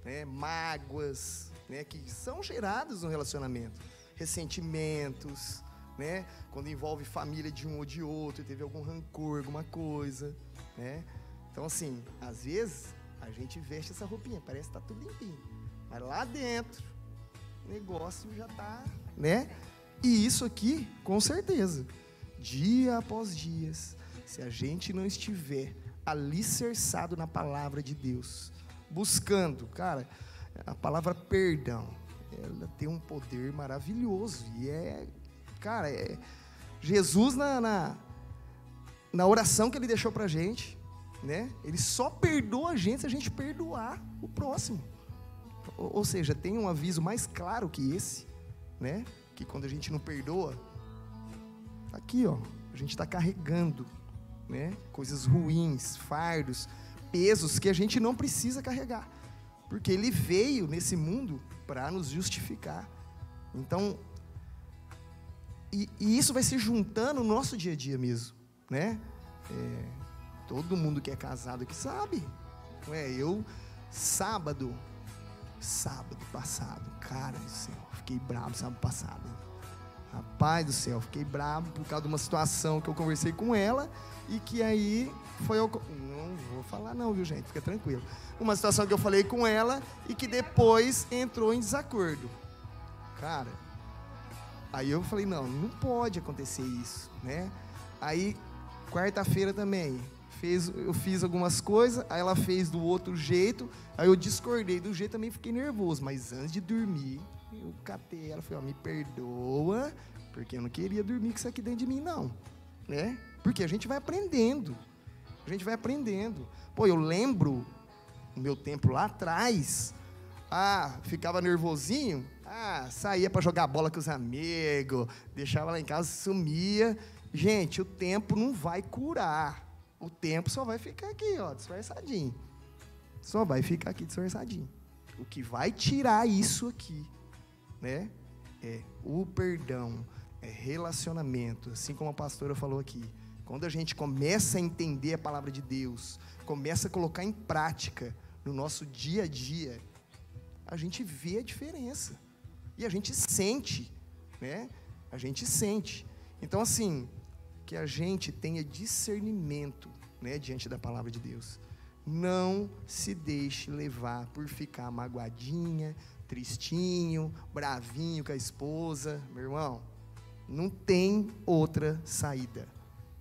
né? Mágoas, né? Que são geradas no relacionamento, ressentimentos, né? Quando envolve família de um ou de outro, teve algum rancor, alguma coisa, né? Então assim, às vezes a gente veste essa roupinha, parece que tá tudo limpinho, mas lá dentro o negócio já tá, né? E isso aqui, com certeza, dia após dia, se a gente não estiver alicerçado na palavra de Deus, buscando, cara, a palavra perdão, ela tem um poder maravilhoso. E cara, Jesus na oração que ele deixou pra gente, né? Ele só perdoa a gente se a gente perdoar o próximo. Ou seja, tem um aviso mais claro que esse, né? Que quando a gente não perdoa, aqui, ó, a gente está carregando, né, coisas ruins, fardos, pesos que a gente não precisa carregar, porque ele veio nesse mundo para nos justificar. Então, e isso vai se juntando no nosso dia a dia mesmo, né? Todo mundo que é casado aqui sabe, não é? Eu, sábado passado, cara do céu, fiquei bravo sábado passado. Rapaz do céu, fiquei bravo por causa de uma situação que eu conversei com ela e que aí foi... Não vou falar não, viu, gente? Fica tranquilo. Uma situação que eu falei com ela e que depois entrou em desacordo. Cara, aí eu falei, não pode acontecer isso, né? Aí, quarta-feira também, eu fiz algumas coisas, aí ela fez do outro jeito, aí eu discordei do jeito, também fiquei nervoso, mas antes de dormir, eu catei ela, falei, ó, me perdoa, porque eu não queria dormir com isso aqui dentro de mim, não, né? Porque a gente vai aprendendo, Pô, eu lembro, no meu tempo lá atrás, ficava nervosinho, saía para jogar bola com os amigos, deixava lá em casa, sumia. Gente, o tempo não vai curar. O tempo só vai ficar aqui, ó, disfarçadinho. Só vai ficar aqui disfarçadinho. O que vai tirar isso aqui, né, é o perdão, é relacionamento. Assim como a pastora falou aqui. Quando a gente começa a entender a palavra de Deus, começa a colocar em prática no nosso dia a dia, a gente vê a diferença. E a gente sente, né? A gente sente. Então, assim, que a gente tenha discernimento, né, diante da palavra de Deus. Não se deixe levar por ficar magoadinha, tristinho, bravinho com a esposa. Meu irmão, não tem outra saída.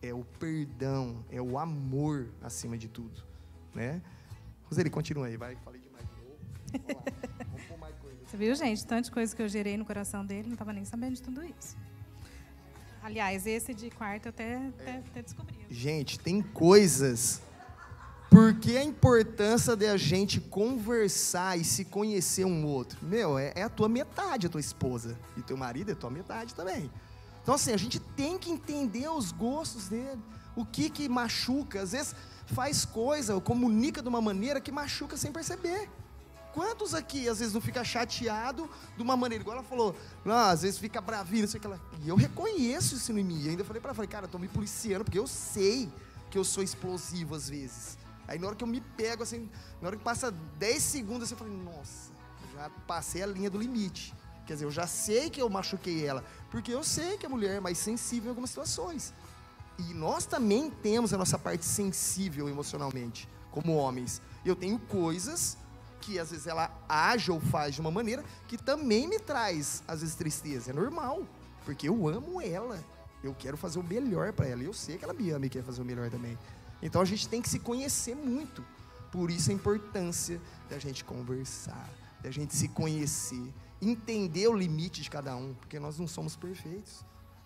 É o perdão, é o amor acima de tudo, né? Roseli, continua aí, vai. Falei demais de novo. Vamos lá, vamos pôr mais coisa. Você viu, gente? Tanta coisa que eu gerei no coração dele, não estava nem sabendo de tudo isso. Aliás, esse de quarto eu até descobri. Gente, tem coisas Por que a importância de a gente conversar e se conhecer um outro? Meu, é a tua metade, a tua esposa. E teu marido é a tua metade também. Então, assim, a gente tem que entender os gostos dele. O que machuca. Às vezes faz coisa ou comunica de uma maneira que machuca sem perceber. Quantos aqui, às vezes, não fica chateado de uma maneira, igual ela falou, não, às vezes fica bravinho, não sei o que ela... E eu reconheço isso em mim. Eu ainda falei para ela, cara, eu estou me policiando, porque eu sei que eu sou explosivo às vezes. Aí na hora que eu me pego, assim, na hora que passa 10 segundos, assim, eu falei, nossa, já passei a linha do limite. Quer dizer, eu já sei que eu machuquei ela, porque eu sei que a mulher é mais sensível em algumas situações. E nós também temos a nossa parte sensível emocionalmente, como homens. Eu tenho coisas que às vezes ela age ou faz de uma maneira que também me traz, às vezes, tristeza. É normal, porque eu amo ela. Eu quero fazer o melhor para ela. E eu sei que ela me ama e quer fazer o melhor também. Então a gente tem que se conhecer muito. Por isso a importância da gente conversar, da gente se conhecer, entender o limite de cada um, porque nós não somos perfeitos.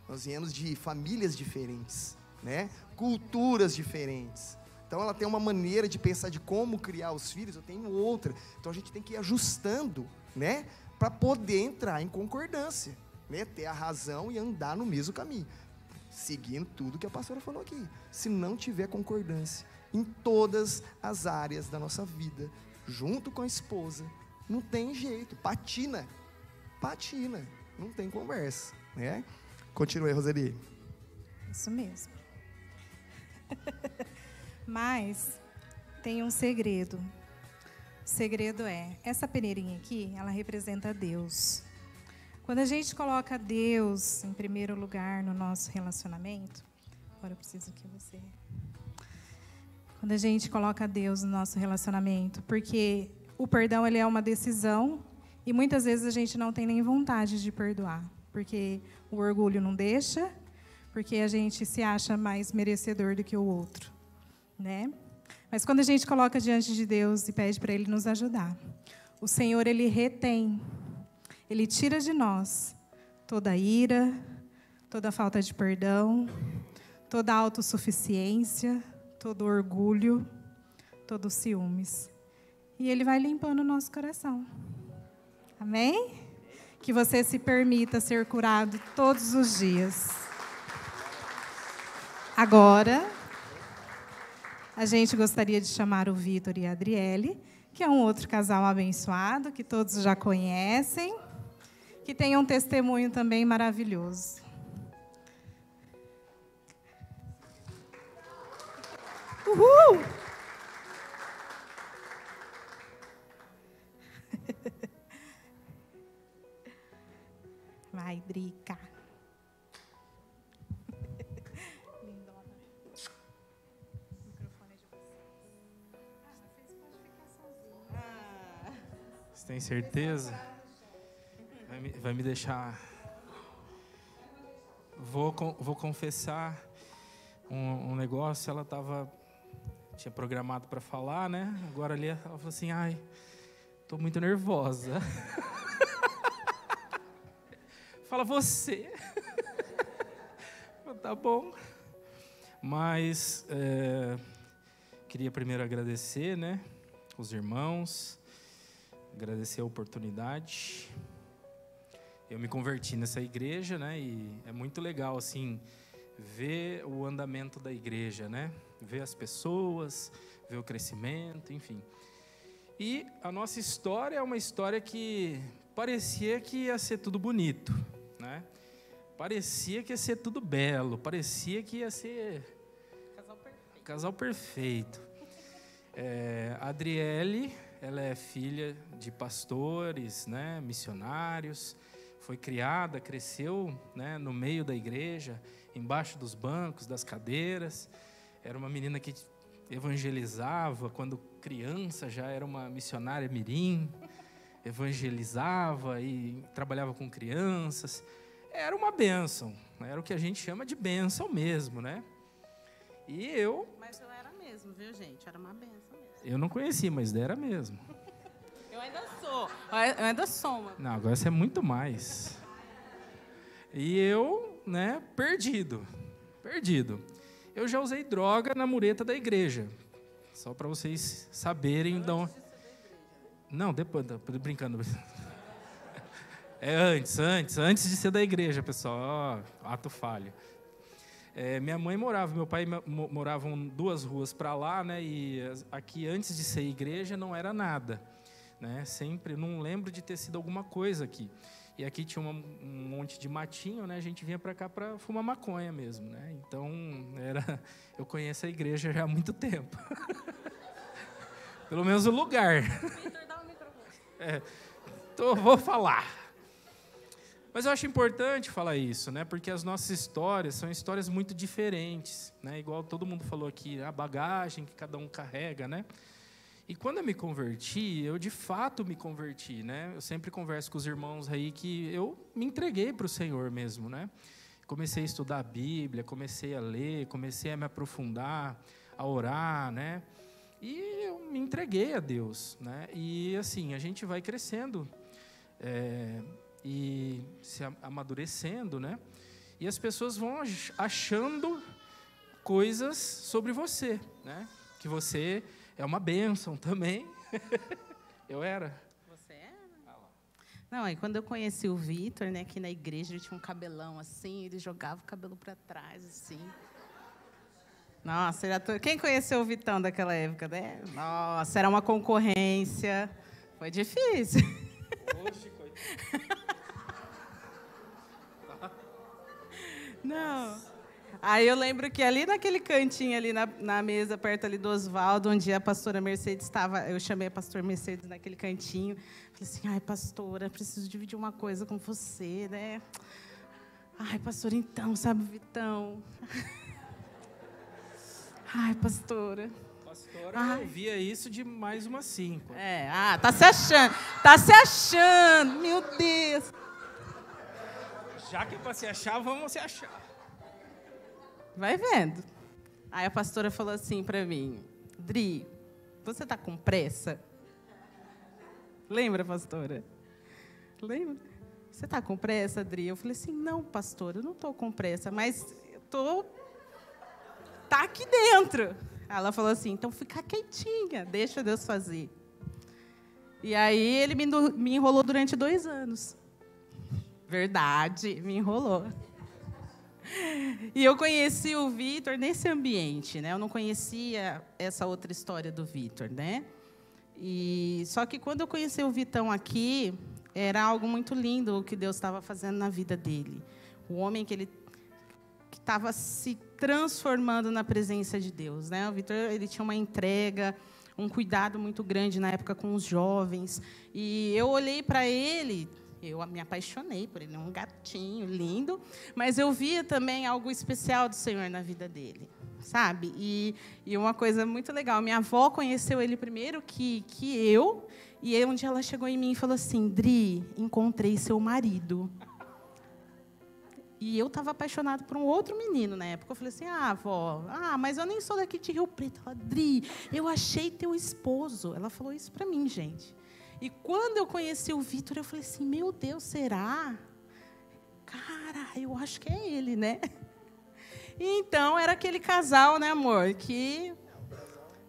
Nós viemos de famílias diferentes, né? Culturas diferentes. Então ela tem uma maneira de pensar de como criar os filhos, eu tenho outra. Então a gente tem que ir ajustando, né? Para poder entrar em concordância, né? Ter a razão e andar no mesmo caminho, seguindo tudo que a pastora falou aqui. Se não tiver concordância em todas as áreas da nossa vida, junto com a esposa, não tem jeito, patina, não tem conversa, né? Continue, Roseli. Isso mesmo. Mas tem um segredo. O segredo é, essa peneirinha aqui, ela representa Deus. Quando a gente coloca Deus em primeiro lugar no nosso relacionamento, agora eu preciso que você... Quando a gente coloca Deus no nosso relacionamento, porque o perdão, ele é uma decisão, e muitas vezes a gente não tem nem vontade de perdoar, porque o orgulho não deixa, porque a gente se acha mais merecedor do que o outro, né? Mas quando a gente coloca diante de Deus e pede para Ele nos ajudar, o Senhor, Ele retém, Ele tira de nós toda a ira, toda a falta de perdão, toda a autossuficiência, todo o orgulho, todo o ciúmes. E Ele vai limpando o nosso coração. Amém? Que você se permita ser curado todos os dias. Agora, a gente gostaria de chamar o Vitor e a Adriele, que é um outro casal abençoado, que todos já conhecem, que tem um testemunho também maravilhoso. Uhul! Vai, Drica. Lindona. O microfone é de vocês. Vocês podem ficar sozinhos. Você tem certeza? Vai me deixar... Vou confessar um negócio. Ela tinha programado para falar, né? Agora ali ela falou assim, ai, tô muito nervosa. Fala você. Tá bom. Mas queria primeiro agradecer, né, os irmãos, agradecer a oportunidade. Eu me converti nessa igreja, né, e é muito legal assim ver o andamento da igreja, né, ver as pessoas, ver o crescimento, enfim. E a nossa história é uma história que parecia que ia ser tudo bonito, né? Parecia que ia ser tudo belo, parecia que ia ser casal perfeito. A Adriele, ela é filha de pastores, né, missionários, foi criada, cresceu, né, no meio da igreja, embaixo dos bancos, das cadeiras. Era uma menina que evangelizava, quando criança já era uma missionária mirim, evangelizava e trabalhava com crianças. Era uma bênção, era o que a gente chama de bênção mesmo, né? E eu... Mas eu era mesmo, viu, gente? Era uma bênção mesmo. Eu não conheci, mas era mesmo. Eu ainda sou uma. Não, agora você é muito mais. E eu, né, perdido. Eu já usei droga na mureta da igreja. Só para vocês saberem. Não, depois, brincando. É antes de ser da igreja, pessoal. Ó, ato falho. Minha mãe morava, meu pai moravam 2 ruas para lá, né? E aqui, antes de ser igreja, não era nada, né? Sempre, não lembro de ter sido alguma coisa aqui. E aqui tinha um monte de matinho, né? A gente vinha para cá para fumar maconha mesmo, né? Então, eu conheço a igreja já há muito tempo. Pelo menos o lugar. Vitor, dá o microfone. Vou falar. Mas eu acho importante falar isso, né? Porque as nossas histórias são histórias muito diferentes, né? Igual todo mundo falou aqui, a bagagem que cada um carrega, né? E quando eu me converti, eu de fato me converti, né? Eu sempre converso com os irmãos aí que eu me entreguei para o Senhor mesmo, né? Comecei a estudar a Bíblia, comecei a ler, comecei a me aprofundar, a orar, né? E eu me entreguei a Deus, né? E assim, a gente vai crescendo e se amadurecendo, né? E as pessoas vão achando coisas sobre você, né? Que você é uma bênção também. Eu era. Você era? Não, aí quando eu conheci o Vitor, né, aqui na igreja, ele tinha um cabelão assim, ele jogava o cabelo para trás, assim. Nossa, quem conheceu o Vitão daquela época, né? Nossa, era uma concorrência. Foi difícil. Oxe, coitado. Não. Aí eu lembro que ali naquele cantinho, ali na mesa, perto ali do Oswaldo, onde a pastora Mercedes estava, eu chamei a pastora Mercedes naquele cantinho. Falei assim, ai, pastora, preciso dividir uma coisa com você, né? Ai, pastora, então, sabe o Vitão? Ai, pastora. Pastora, eu via isso de mais umas 5. Tá se achando. Tá se achando, meu Deus. Já que é para se achar, vamos se achar. Vai vendo. Aí a pastora falou assim para mim, Dri, você tá com pressa? Lembra, pastora? Lembra? Você tá com pressa, Dri? Eu falei assim, não, pastora, eu não tô com pressa, mas eu tô... Tá aqui dentro. Ela falou assim, então fica quietinha, deixa Deus fazer. E aí ele me enrolou durante 2 anos. Verdade, me enrolou. E eu conheci o Vitor nesse ambiente, né? Eu não conhecia essa outra história do Vitor, né? Só que quando eu conheci o Vitão aqui, era algo muito lindo o que Deus estava fazendo na vida dele. O homem que estava se transformando na presença de Deus, né? O Vitor, ele tinha uma entrega, um cuidado muito grande na época com os jovens. E eu olhei para ele... Eu me apaixonei por ele, um gatinho lindo, mas eu via também algo especial do Senhor na vida dele, sabe? E uma coisa muito legal, minha avó conheceu ele primeiro que eu, e aí um dia ela chegou em mim e falou assim, Dri, encontrei seu marido. E eu estava apaixonada por um outro menino na época. Eu falei assim, avó, mas eu nem sou daqui de Rio Preto. Ela, Dri, eu achei teu esposo. Ela falou isso para mim, gente. E quando eu conheci o Vitor, eu falei assim, meu Deus, será? Cara, eu acho que é ele, né? E então, era aquele casal, né, amor, que...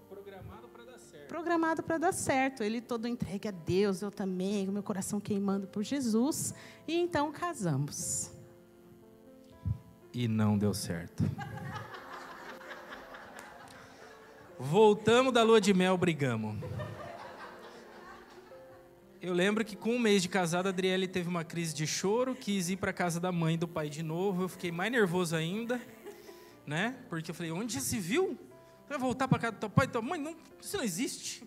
Programado para dar certo. Programado para dar certo. Ele todo entregue a Deus, eu também, com meu coração queimando por Jesus. E então, casamos. E não deu certo. Voltamos da lua de mel, brigamos. Eu lembro que com 1 mês de casada, a Adriele teve uma crise de choro, quis ir para a casa da mãe e do pai de novo. Eu fiquei mais nervoso ainda, né? Porque eu falei, onde já se viu? Vai voltar para casa do teu pai e tua mãe? Não, isso não existe.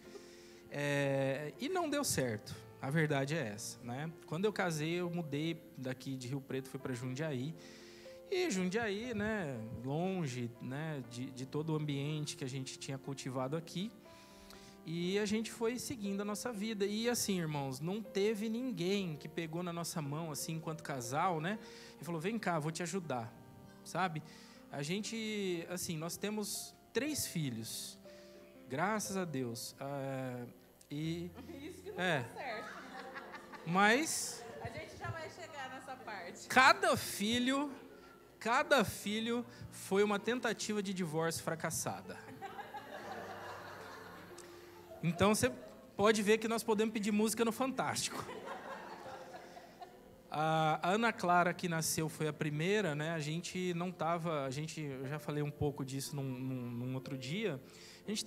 E não deu certo. A verdade é essa, né? Quando eu casei, eu mudei daqui de Rio Preto, fui para Jundiaí. E Jundiaí, né? Longe, né? De todo o ambiente que a gente tinha cultivado aqui. E a gente foi seguindo a nossa vida. E assim, irmãos, não teve ninguém que pegou na nossa mão, assim, enquanto casal, né? E falou, vem cá, vou te ajudar, sabe? A gente, assim, nós temos 3 filhos, graças a Deus. Isso que não dá certo. Mas... A gente já vai chegar nessa parte. Cada filho foi uma tentativa de divórcio fracassada. Então, você pode ver que nós podemos pedir música no Fantástico. A Ana Clara, que nasceu, foi a primeira, né? A gente não estava... Eu já falei um pouco disso num outro dia. A gente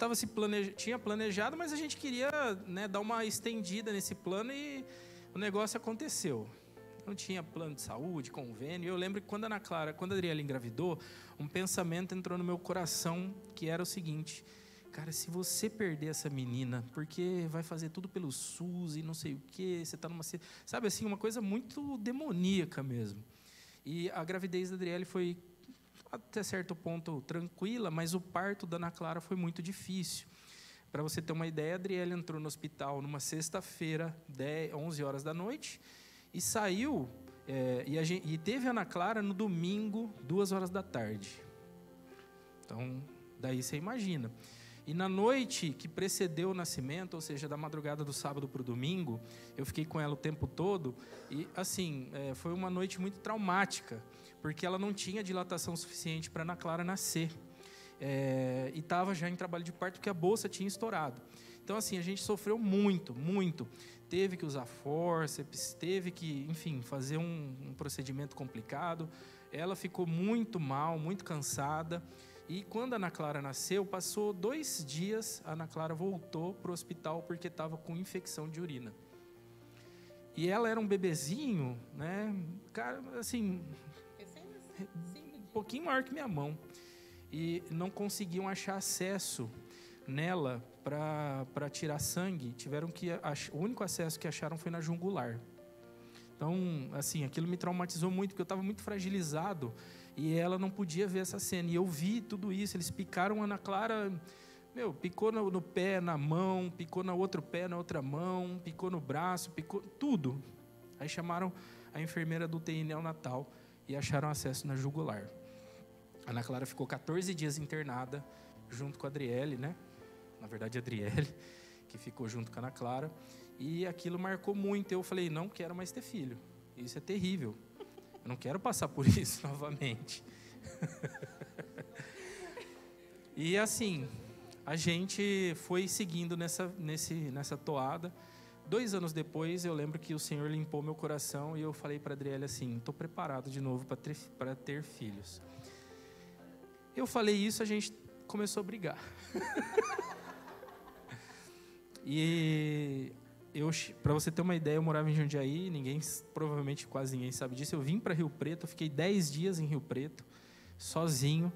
tinha planejado, mas a gente queria, né, dar uma estendida nesse plano e o negócio aconteceu. Não tinha plano de saúde, convênio. Eu lembro que quando a Adriele engravidou, um pensamento entrou no meu coração, que era o seguinte: cara, se você perder essa menina, porque vai fazer tudo pelo SUS e não sei o quê, você está numa... Sabe assim, uma coisa muito demoníaca mesmo. E a gravidez da Adriele foi, até certo ponto, tranquila, mas o parto da Ana Clara foi muito difícil. Para você ter uma ideia, a Adriele entrou no hospital numa sexta-feira, 11 horas da noite, e saiu, e teve a Ana Clara no domingo, 2 horas da tarde. Então, daí você imagina. E na noite que precedeu o nascimento, ou seja, da madrugada do sábado para o domingo, eu fiquei com ela o tempo todo, e assim, foi uma noite muito traumática, porque ela não tinha dilatação suficiente para a Ana Clara nascer. E estava já em trabalho de parto, porque a bolsa tinha estourado. Então, assim, a gente sofreu muito, muito. Teve que usar fórceps, teve que, enfim, fazer um procedimento complicado. Ela ficou muito mal, muito cansada. E quando a Ana Clara nasceu, passou 2 dias, a Ana Clara voltou para o hospital porque estava com infecção de urina. E ela era um bebezinho, né? Cara, assim, um pouquinho maior que minha mão. E não conseguiam achar acesso nela para tirar sangue. O único acesso que acharam foi na jugular. Então, assim, aquilo me traumatizou muito, porque eu estava muito fragilizado e ela não podia ver essa cena. E eu vi tudo isso. Eles picaram a Ana Clara, picou no pé, na mão, picou no outro pé, na outra mão, picou no braço, picou tudo. Aí chamaram a enfermeira do UTI neonatal e acharam acesso na jugular. A Ana Clara ficou 14 dias internada, junto com a Adriele, né? Na verdade, a Adriele, que ficou junto com a Ana Clara. E aquilo marcou muito. Eu falei, não quero mais ter filho. Isso é terrível. Eu não quero passar por isso novamente. E assim, a gente foi seguindo nessa toada. 2 anos depois, eu lembro que o Senhor limpou meu coração e eu falei para a Adriele assim, estou preparado de novo para ter filhos. Eu falei isso, a gente começou a brigar. E para você ter uma ideia, eu morava em Jundiaí, provavelmente quase ninguém sabe disso. Eu vim para Rio Preto, eu fiquei 10 dias em Rio Preto, sozinho,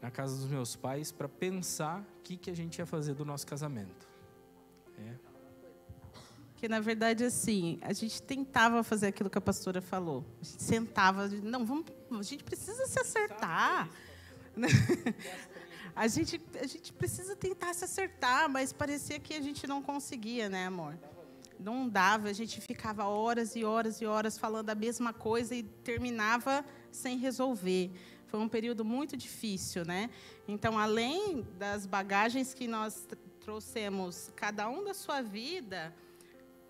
na casa dos meus pais, para pensar o que a gente ia fazer do nosso casamento. Porque, na verdade, assim, a gente tentava fazer aquilo que a pastora falou. A gente sentava, a gente precisa se acertar. A gente precisa tentar se acertar, mas parecia que a gente não conseguia, né, amor? Não dava, a gente ficava horas e horas e horas falando a mesma coisa e terminava sem resolver. Foi um período muito difícil, né? Então, além das bagagens que nós trouxemos, cada um da sua vida,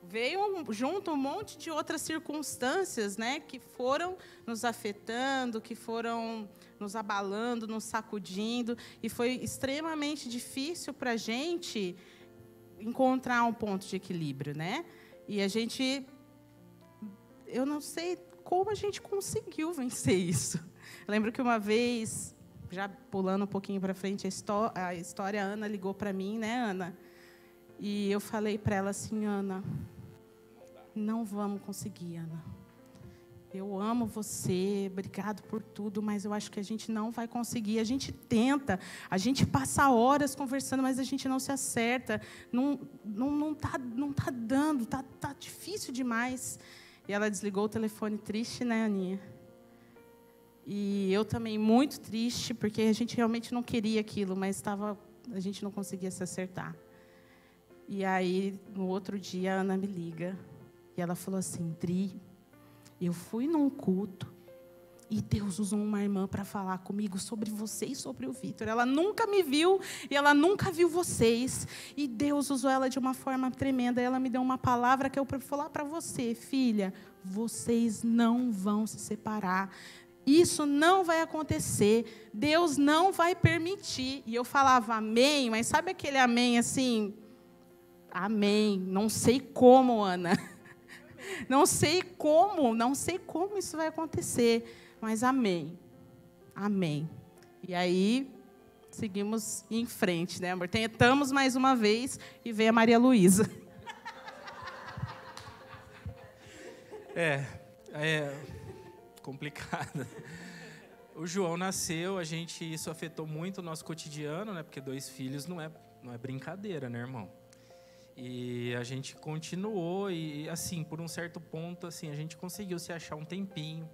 veio junto um monte de outras circunstâncias, né, que foram nos afetando, que foram nos abalando, nos sacudindo, e foi extremamente difícil para a gente encontrar um ponto de equilíbrio, né? E eu não sei como a gente conseguiu vencer isso. Eu lembro que uma vez, já pulando um pouquinho para frente a história, a Ana ligou para mim, né, Ana? E eu falei para ela assim, Ana, não vamos conseguir, Ana. Eu amo você, obrigado por tudo, mas eu acho que a gente não vai conseguir. A gente tenta, a gente passa horas conversando, mas a gente não se acerta. Não tá dando, tá difícil demais. E ela desligou o telefone triste, né, Aninha? E eu também muito triste, porque a gente realmente não queria aquilo, mas a gente não conseguia se acertar. E aí, no outro dia, a Ana me liga. E ela falou assim, Dri, eu fui num culto e Deus usou uma irmã para falar comigo sobre você e sobre o Vitor. Ela nunca me viu e ela nunca viu vocês. E Deus usou ela de uma forma tremenda. E ela me deu uma palavra que eu vou falar para você, filha. Vocês não vão se separar. Isso não vai acontecer. Deus não vai permitir. E eu falava amém, mas sabe aquele amém assim... amém. Não sei como, Ana. Não sei como isso vai acontecer, mas amém. Amém. E aí, seguimos em frente, né, amor? Tentamos mais uma vez e veio a Maria Luísa. É complicado. O João nasceu, isso afetou muito o nosso cotidiano, né? Porque 2 filhos não é brincadeira, né, irmão? E a gente continuou e, assim, por um certo ponto, assim, a gente conseguiu se achar um tempinho.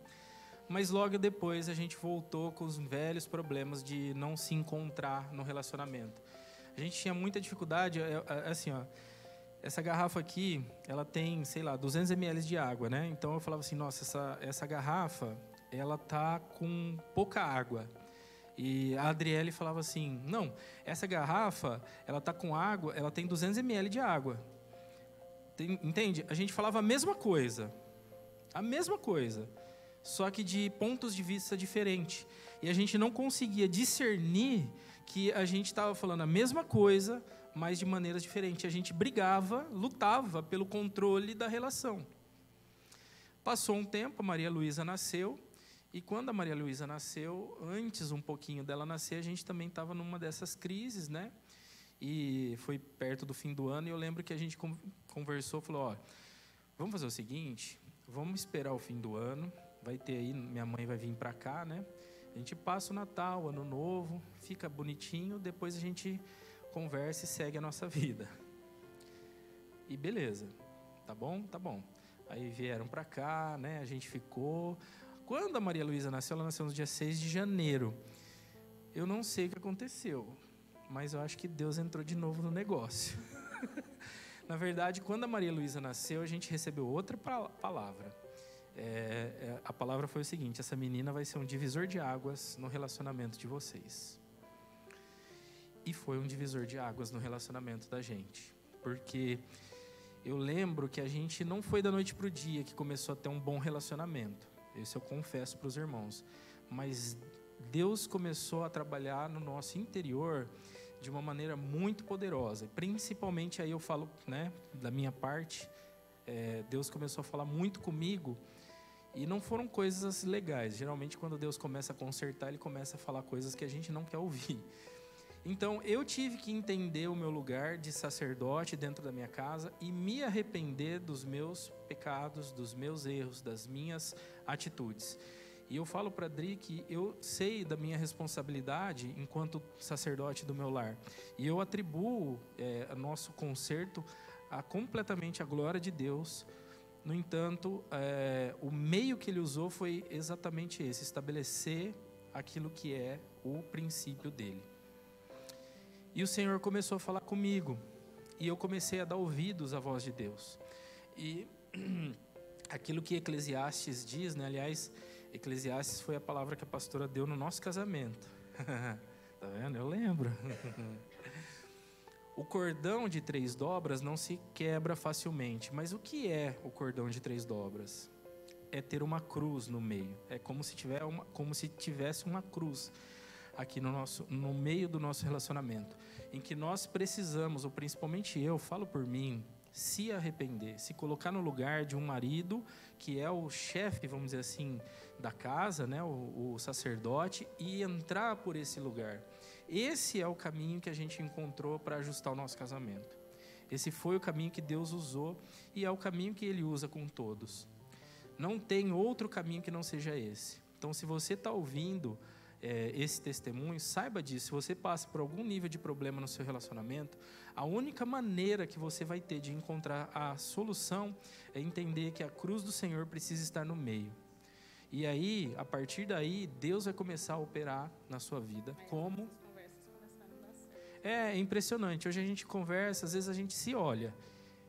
Mas logo depois a gente voltou com os velhos problemas de não se encontrar no relacionamento. A gente tinha muita dificuldade, assim, ó, essa garrafa aqui, ela tem, sei lá, 200 ml de água, né? Então eu falava assim, nossa, essa garrafa, ela tá com pouca água. E a Adriele falava assim, não, essa garrafa, ela tá com água, ela tem 200 ml de água. Entende? A gente falava a mesma coisa, só que de pontos de vista diferentes. E a gente não conseguia discernir que a gente estava falando a mesma coisa, mas de maneiras diferentes. A gente brigava, lutava pelo controle da relação. Passou um tempo, a Maria Luísa nasceu, e quando a Maria Luísa nasceu, antes um pouquinho dela nascer, a gente também estava numa dessas crises, né? E foi perto do fim do ano, e eu lembro que a gente conversou, falou, ó, vamos fazer o seguinte, vamos esperar o fim do ano, vai ter aí, minha mãe vai vir para cá, né? A gente passa o Natal, Ano Novo, fica bonitinho, depois a gente conversa e segue a nossa vida. E beleza, tá bom? Tá bom. Aí vieram para cá, né? A gente ficou. Quando a Maria Luísa nasceu, ela nasceu no dia 6 de janeiro. Eu não sei o que aconteceu, mas eu acho que Deus entrou de novo no negócio. Na verdade, quando a Maria Luísa nasceu, a gente recebeu outra palavra. A palavra foi o seguinte, essa menina vai ser um divisor de águas no relacionamento de vocês. E foi um divisor de águas no relacionamento da gente. Porque eu lembro que a gente não foi da noite para o dia que começou a ter um bom relacionamento. Isso eu confesso para os irmãos. Mas Deus começou a trabalhar no nosso interior de uma maneira muito poderosa. Principalmente, aí eu falo, né, da minha parte, Deus começou a falar muito comigo. E não foram coisas legais. Geralmente, quando Deus começa a consertar, Ele começa a falar coisas que a gente não quer ouvir. Então, eu tive que entender o meu lugar de sacerdote dentro da minha casa e me arrepender dos meus pecados, dos meus erros, das minhas atitudes. E eu falo para a Dri que eu sei da minha responsabilidade enquanto sacerdote do meu lar. E eu atribuo nosso conserto completamente à glória de Deus. No entanto, o meio que Ele usou foi exatamente esse, estabelecer aquilo que é o princípio dEle. E o Senhor começou a falar comigo, e eu comecei a dar ouvidos à voz de Deus. E aquilo que Eclesiastes diz, né? Aliás, Eclesiastes foi a palavra que a pastora deu no nosso casamento. Tá vendo? Eu lembro. O cordão de 3 dobras não se quebra facilmente. Mas o que é o cordão de 3 dobras? É ter uma cruz no meio. É como se tivesse uma cruz aqui no meio do nosso relacionamento, em que nós precisamos, ou principalmente eu, falo por mim, se arrepender, se colocar no lugar de um marido que é o chefe, vamos dizer assim, da casa, né, o sacerdote, e entrar por esse lugar. Esse é o caminho que a gente encontrou para ajustar o nosso casamento. Esse foi o caminho que Deus usou e é o caminho que Ele usa com todos. Não tem outro caminho que não seja esse. Então, se você está ouvindo esse testemunho, saiba disso. Se você passa por algum nível de problema no seu relacionamento, a única maneira que você vai ter de encontrar a solução é entender que a cruz do Senhor precisa estar no meio. E aí, a partir daí, Deus vai começar a operar na sua vida. Como? É impressionante. Hoje a gente conversa, às vezes a gente se olha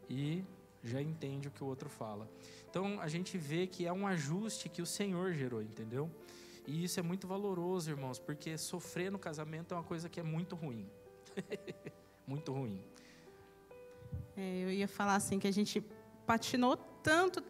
e já entende o que o outro fala. Então, a gente vê que é um ajuste que o Senhor gerou, entendeu? E isso é muito valoroso, irmãos, porque sofrer no casamento é uma coisa que é muito ruim. Muito ruim. Eu ia falar assim, que a gente patinou tanto,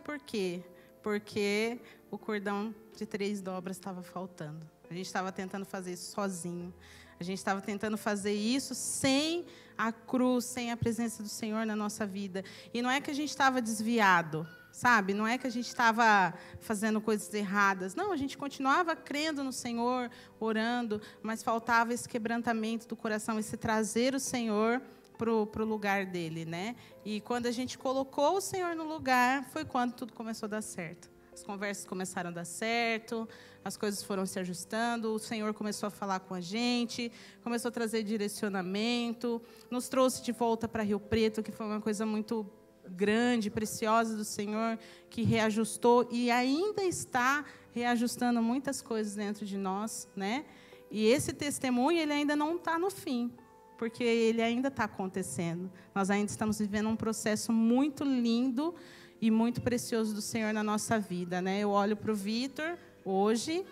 por quê? Porque o cordão de 3 dobras estava faltando. A gente estava tentando fazer isso sozinho. A gente estava tentando fazer isso sem a cruz, sem a presença do Senhor na nossa vida. E não é que a gente estava desviado, sabe? Não é que a gente estava fazendo coisas erradas. Não, a gente continuava crendo no Senhor, orando, mas faltava esse quebrantamento do coração, esse trazer o Senhor para o lugar dele, né? E quando a gente colocou o Senhor no lugar, foi quando tudo começou a dar certo. As conversas começaram a dar certo, as coisas foram se ajustando, o Senhor começou a falar com a gente, começou a trazer direcionamento, nos trouxe de volta para Rio Preto, que foi uma coisa muito grande, preciosa do Senhor, que reajustou e ainda está reajustando muitas coisas dentro de nós, né? E esse testemunho, ele ainda não está no fim, porque ele ainda está acontecendo. Nós ainda estamos vivendo um processo muito lindo e muito precioso do Senhor na nossa vida, né? Eu olho para o Vitor hoje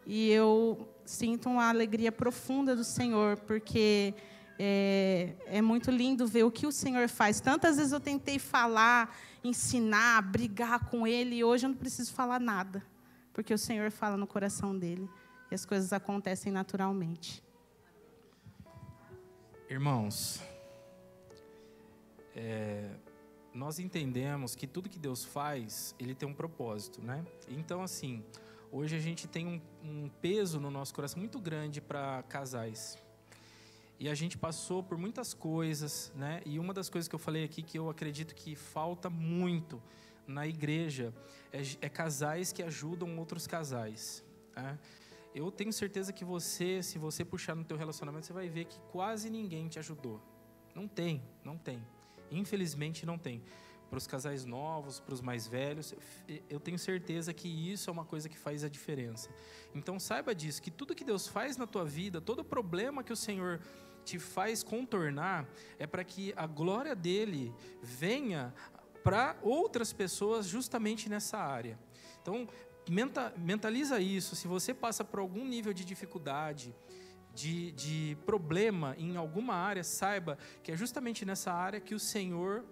e eu sinto uma alegria profunda do Senhor, porque é muito lindo ver o que o Senhor faz. Tantas vezes eu tentei falar, ensinar, brigar com Ele, e hoje eu não preciso falar nada, porque o Senhor fala no coração dele e as coisas acontecem naturalmente. Irmãos, nós entendemos que tudo que Deus faz, Ele tem um propósito, né? Então, assim, hoje a gente tem um peso no nosso coração muito grande para casais. E a gente passou por muitas coisas, né? E uma das coisas que eu falei aqui, que eu acredito que falta muito na igreja, é casais que ajudam outros casais, né? Eu tenho certeza que se você puxar no teu relacionamento, você vai ver que quase ninguém te ajudou. Não tem. Infelizmente não tem. Para os casais novos, para os mais velhos, eu tenho certeza que isso é uma coisa que faz a diferença. Então saiba disso, que tudo que Deus faz na tua vida, todo problema que o Senhor te faz contornar, é para que a glória dele venha para outras pessoas justamente nessa área. Então, mentaliza isso. Se você passa por algum nível de dificuldade, de problema em alguma área, saiba que é justamente nessa área que o Senhor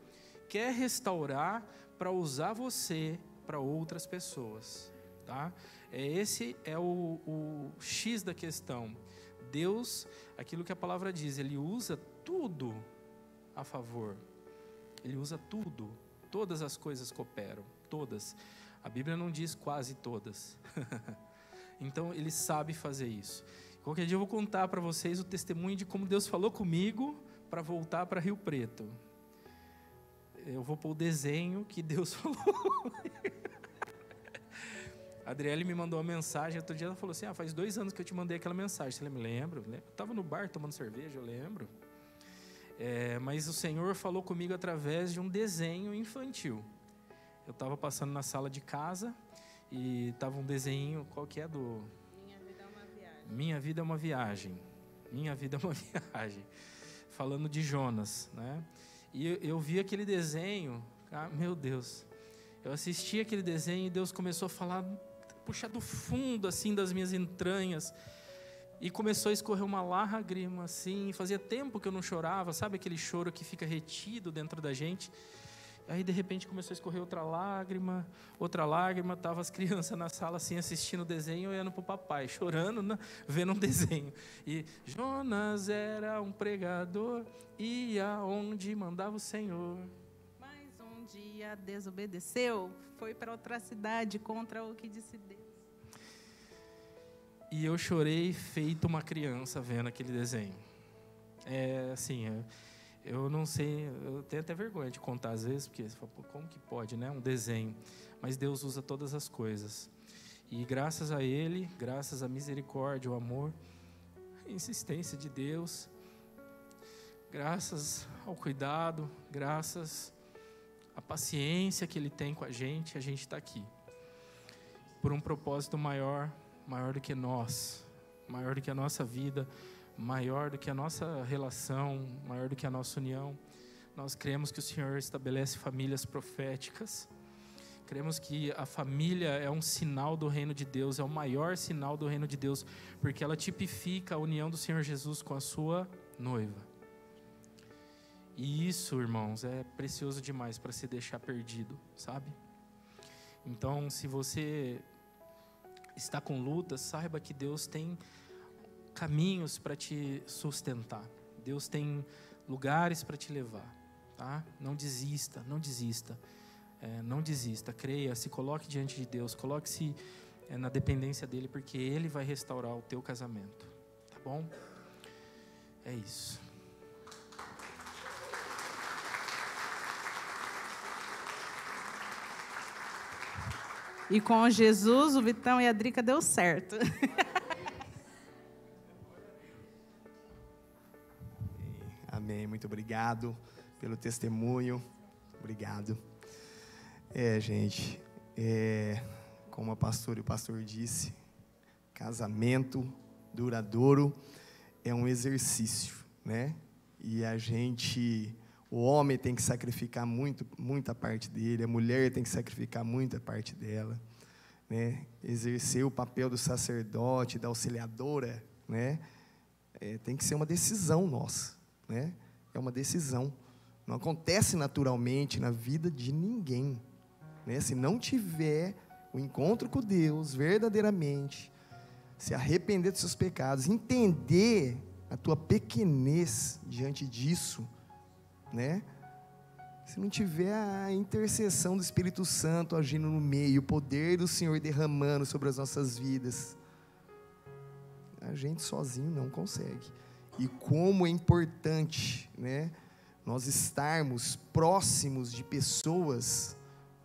quer restaurar para usar você para outras pessoas, tá? Esse é o X da questão. Deus, aquilo que a palavra diz, Ele usa tudo a favor. Ele usa tudo. Todas as coisas cooperam, todas. A Bíblia não diz quase todas. Então, Ele sabe fazer isso. Qualquer dia eu vou contar para vocês o testemunho de como Deus falou comigo para voltar para Rio Preto. Eu vou pôr o desenho que Deus falou. A Adriele me mandou uma mensagem, outro dia ela falou assim, faz 2 anos que eu te mandei aquela mensagem. Você lembra? Lembro. Eu estava no bar tomando cerveja, eu lembro. Mas o Senhor falou comigo através de um desenho infantil. Eu estava passando na sala de casa e estava um desenho, qual que é do... Minha vida é uma viagem. Minha vida é uma viagem. Falando de Jonas, né? E eu vi aquele desenho, meu Deus. Eu assisti aquele desenho e Deus começou a falar, puxar do fundo, assim, das minhas entranhas. E começou a escorrer uma lágrima, assim. Fazia tempo que eu não chorava, sabe aquele choro que fica retido dentro da gente? Aí, de repente, começou a escorrer outra lágrima. Estavam as crianças na sala, assim, assistindo o desenho, olhando para o papai, chorando, né? Vendo um desenho. E Jonas era um pregador, ia onde mandava o Senhor. Mas um dia desobedeceu, foi para outra cidade contra o que disse Deus. E eu chorei feito uma criança vendo aquele desenho. Eu não sei, eu tenho até vergonha de contar às vezes, porque você fala, como que pode, né? Um desenho. Mas Deus usa todas as coisas. E graças a Ele, graças à misericórdia, ao amor, a insistência de Deus, graças ao cuidado, graças à paciência que Ele tem com a gente está aqui. Por um propósito maior do que nós, maior do que a nossa vida, maior do que a nossa relação, maior do que a nossa união. Nós cremos que o Senhor estabelece famílias proféticas. Cremos que a família é um sinal do reino de Deus, é o maior sinal do reino de Deus, porque ela tipifica a união do Senhor Jesus com a sua noiva. E isso, irmãos, é precioso demais para se deixar perdido, sabe? Então, se você está com lutas, saiba que Deus tem caminhos para te sustentar. Deus tem lugares para te levar, tá? Não desista, não desista. Não desista, creia, se coloque diante de Deus, coloque-se na dependência dEle, porque Ele vai restaurar o teu casamento, tá bom? É isso. E com Jesus, o Vitão e a Drica deu certo. Amém, muito obrigado pelo testemunho, obrigado. Gente, como a pastora e o pastor disse, casamento duradouro é um exercício, né? E o homem tem que sacrificar muita parte dele, a mulher tem que sacrificar muita parte dela, né? Exercer o papel do sacerdote, da auxiliadora, né? Tem que ser uma decisão nossa, né? É uma decisão. Não acontece naturalmente na vida de ninguém, né? Se não tiver o encontro com Deus verdadeiramente, se arrepender dos seus pecados, entender a tua pequenez diante disso, né? Se não tiver a intercessão do Espírito Santo agindo no meio, o poder do Senhor derramando sobre as nossas vidas, a gente sozinho não consegue. E como é importante, né, nós estarmos próximos de pessoas,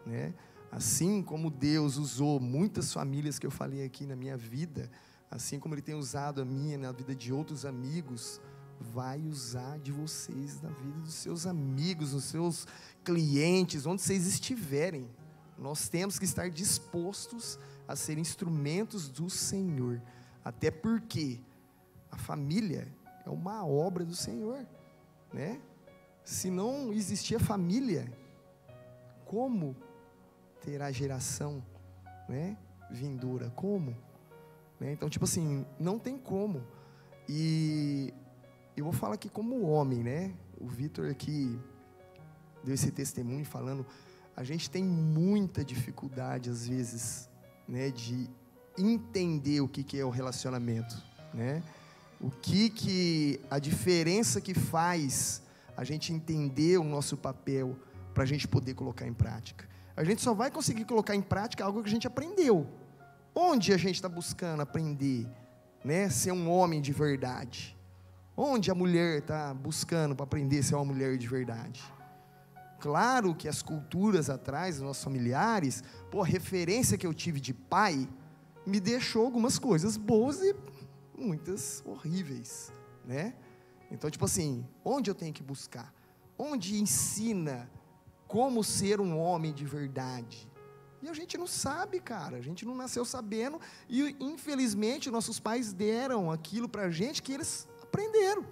né? Assim como Deus usou muitas famílias que eu falei aqui na minha vida, assim como Ele tem usado a minha na vida de outros amigos, vai usar de vocês na vida dos seus amigos, dos seus clientes, onde vocês estiverem. Nós temos que estar dispostos a ser instrumentos do Senhor, até porque a família é uma obra do Senhor, né? Se não existir a família, como terá geração, né, vindoura? Como? Né? Então, tipo assim, não tem como. E eu vou falar aqui como homem, né? O Vitor aqui deu esse testemunho falando, a gente tem muita dificuldade, às vezes, né, de entender o que é o relacionamento, né? A diferença que faz a gente entender o nosso papel para a gente poder colocar em prática. A gente só vai conseguir colocar em prática algo que a gente aprendeu. Onde a gente está buscando aprender, né, ser um homem de verdade? Onde a mulher está buscando para aprender a ser uma mulher de verdade? Claro que as culturas atrás, os nossos familiares, a referência que eu tive de pai, me deixou algumas coisas boas e muitas horríveis, né? Então, tipo assim, onde eu tenho que buscar? Onde ensina como ser um homem de verdade? E a gente não sabe, cara, a gente não nasceu sabendo, e infelizmente nossos pais deram aquilo para a gente que eles aprenderam.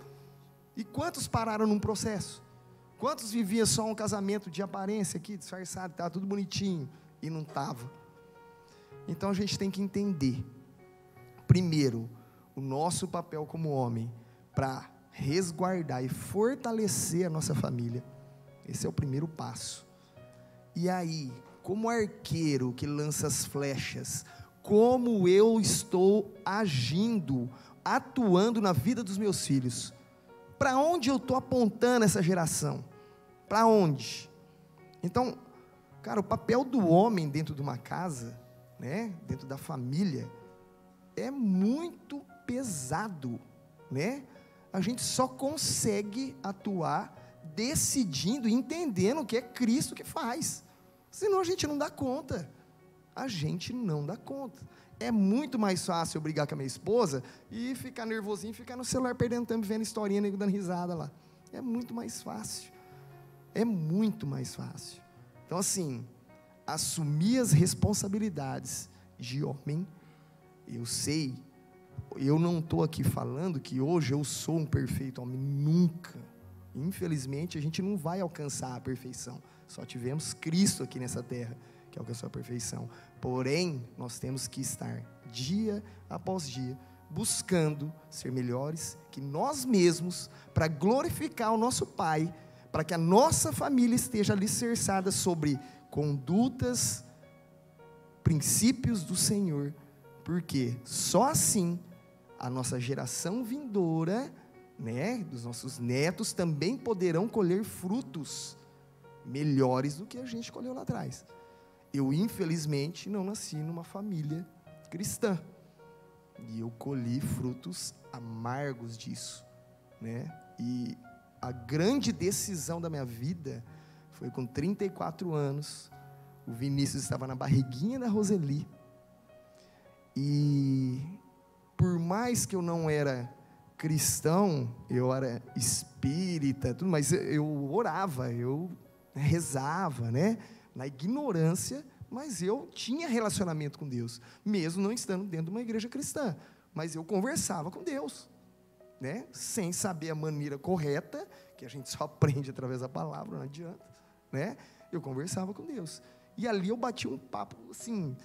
E quantos pararam num processo? Quantos viviam só um casamento de aparência aqui, disfarçado, estava tudo bonitinho, e não estava? Então a gente tem que entender, primeiro, o nosso papel como homem, para resguardar e fortalecer a nossa família. Esse é o primeiro passo. E aí, como arqueiro que lança as flechas, como eu estou agindo, atuando na vida dos meus filhos? Para onde eu estou apontando essa geração? Para onde? Então, cara, o papel do homem dentro de uma casa, né, dentro da família, é muito pesado, né? A gente só consegue atuar decidindo, entendendo que é Cristo que faz. Senão a gente não dá conta. A gente não dá conta. É muito mais fácil eu brigar com a minha esposa e ficar nervosinho, ficar no celular perdendo tempo, vendo historinha, nego dando risada lá. É muito mais fácil. É muito mais fácil. Então, assim, assumir as responsabilidades de homem, eu sei, eu não estou aqui falando que hoje eu sou um perfeito homem, nunca. Infelizmente, a gente não vai alcançar a perfeição. Só tivemos Cristo aqui nessa terra, que alcançou a perfeição. Porém, nós temos que estar, dia após dia, buscando ser melhores que nós mesmos, para glorificar o nosso Pai, para que a nossa família esteja alicerçada sobre condutas, princípios do Senhor, porque só assim a nossa geração vindoura, né, dos nossos netos, também poderão colher frutos melhores do que a gente colheu lá atrás. Eu, infelizmente, não nasci numa família cristã. E eu colhi frutos amargos disso, né? E a grande decisão da minha vida foi com 34 anos. O Vinícius estava na barriguinha da Roseli. E por mais que eu não era cristão, eu era espírita, tudo, mas eu orava, eu rezava, né? Na ignorância, mas eu tinha relacionamento com Deus, mesmo não estando dentro de uma igreja cristã. Mas eu conversava com Deus, né? Sem saber a maneira correta, que a gente só aprende através da palavra, não adianta, né? Eu conversava com Deus. E ali eu bati um papo, assim,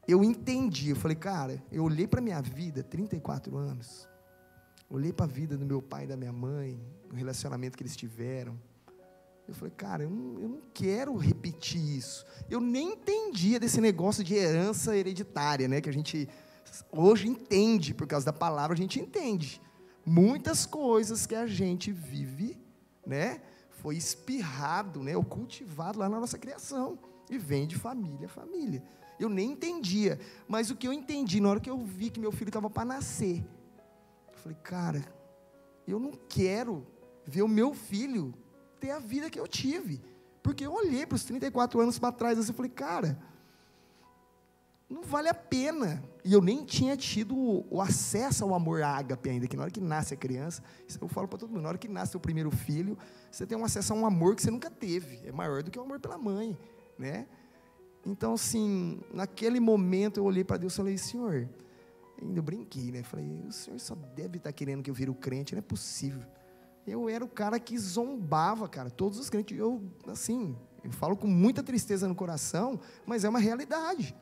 eu entendi, eu falei, cara, eu olhei para a minha vida, 34 anos, olhei para a vida do meu pai e da minha mãe, o relacionamento que eles tiveram. Eu falei, cara, eu não quero repetir isso. Eu nem entendia desse negócio de herança hereditária, né? Que a gente hoje entende, por causa da palavra, a gente entende. Muitas coisas que a gente vive, né? Foi espirrado, né? Ou cultivado lá na nossa criação. E vem de família a família. Eu nem entendia. Mas o que eu entendi, na hora que eu vi que meu filho estava para nascer, eu falei, cara, eu não quero ver o meu filho ter a vida que eu tive, porque eu olhei para os 34 anos para trás, assim, eu falei, cara, não vale a pena, e eu nem tinha tido o acesso ao amor ágape ainda, que na hora que nasce a criança, isso eu falo para todo mundo, na hora que nasce o primeiro filho, você tem um acesso a um amor que você nunca teve, é maior do que o amor pela mãe, né? Então, assim, naquele momento eu olhei para Deus e falei, Senhor, ainda eu brinquei, né? Falei, o Senhor só deve estar querendo que eu vire o crente, não é possível. Eu era o cara que zombava, cara, todos os crentes. Eu falo com muita tristeza no coração, mas é uma realidade.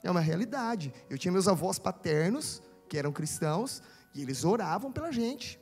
É uma realidade. Eu tinha meus avós paternos, que eram cristãos, e eles oravam pela gente.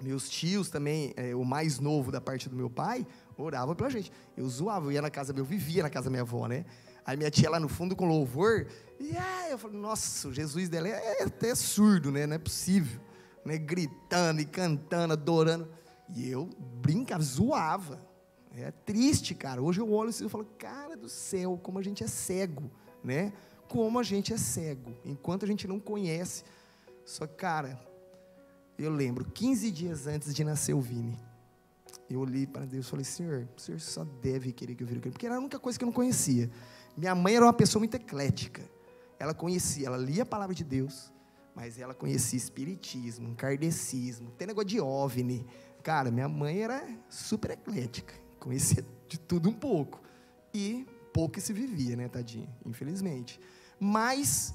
Meus tios também, o mais novo da parte do meu pai, orava pela gente. Eu zoava, eu ia na casa, eu vivia na casa da minha avó, né? Aí minha tia lá no fundo com louvor, e eu falei, nossa, o Jesus dela é até surdo, né? Não é possível. Né, gritando e cantando, adorando, e eu brincava, zoava, é triste, cara, hoje eu olho assim e falo, cara do céu, como a gente é cego, né, como a gente é cego, enquanto a gente não conhece, só que, cara, eu lembro, 15 dias antes de nascer o Vini, eu olhei para Deus e falei, Senhor, o Senhor só deve querer que eu vire o crente, porque era a única coisa que eu não conhecia, minha mãe era uma pessoa muito eclética, ela conhecia, ela lia a palavra de Deus, mas ela conhecia espiritismo, kardecismo, tem negócio de OVNI. Cara, minha mãe era super eclética, conhecia de tudo um pouco. E pouco que se vivia, né, tadinha, infelizmente. Mas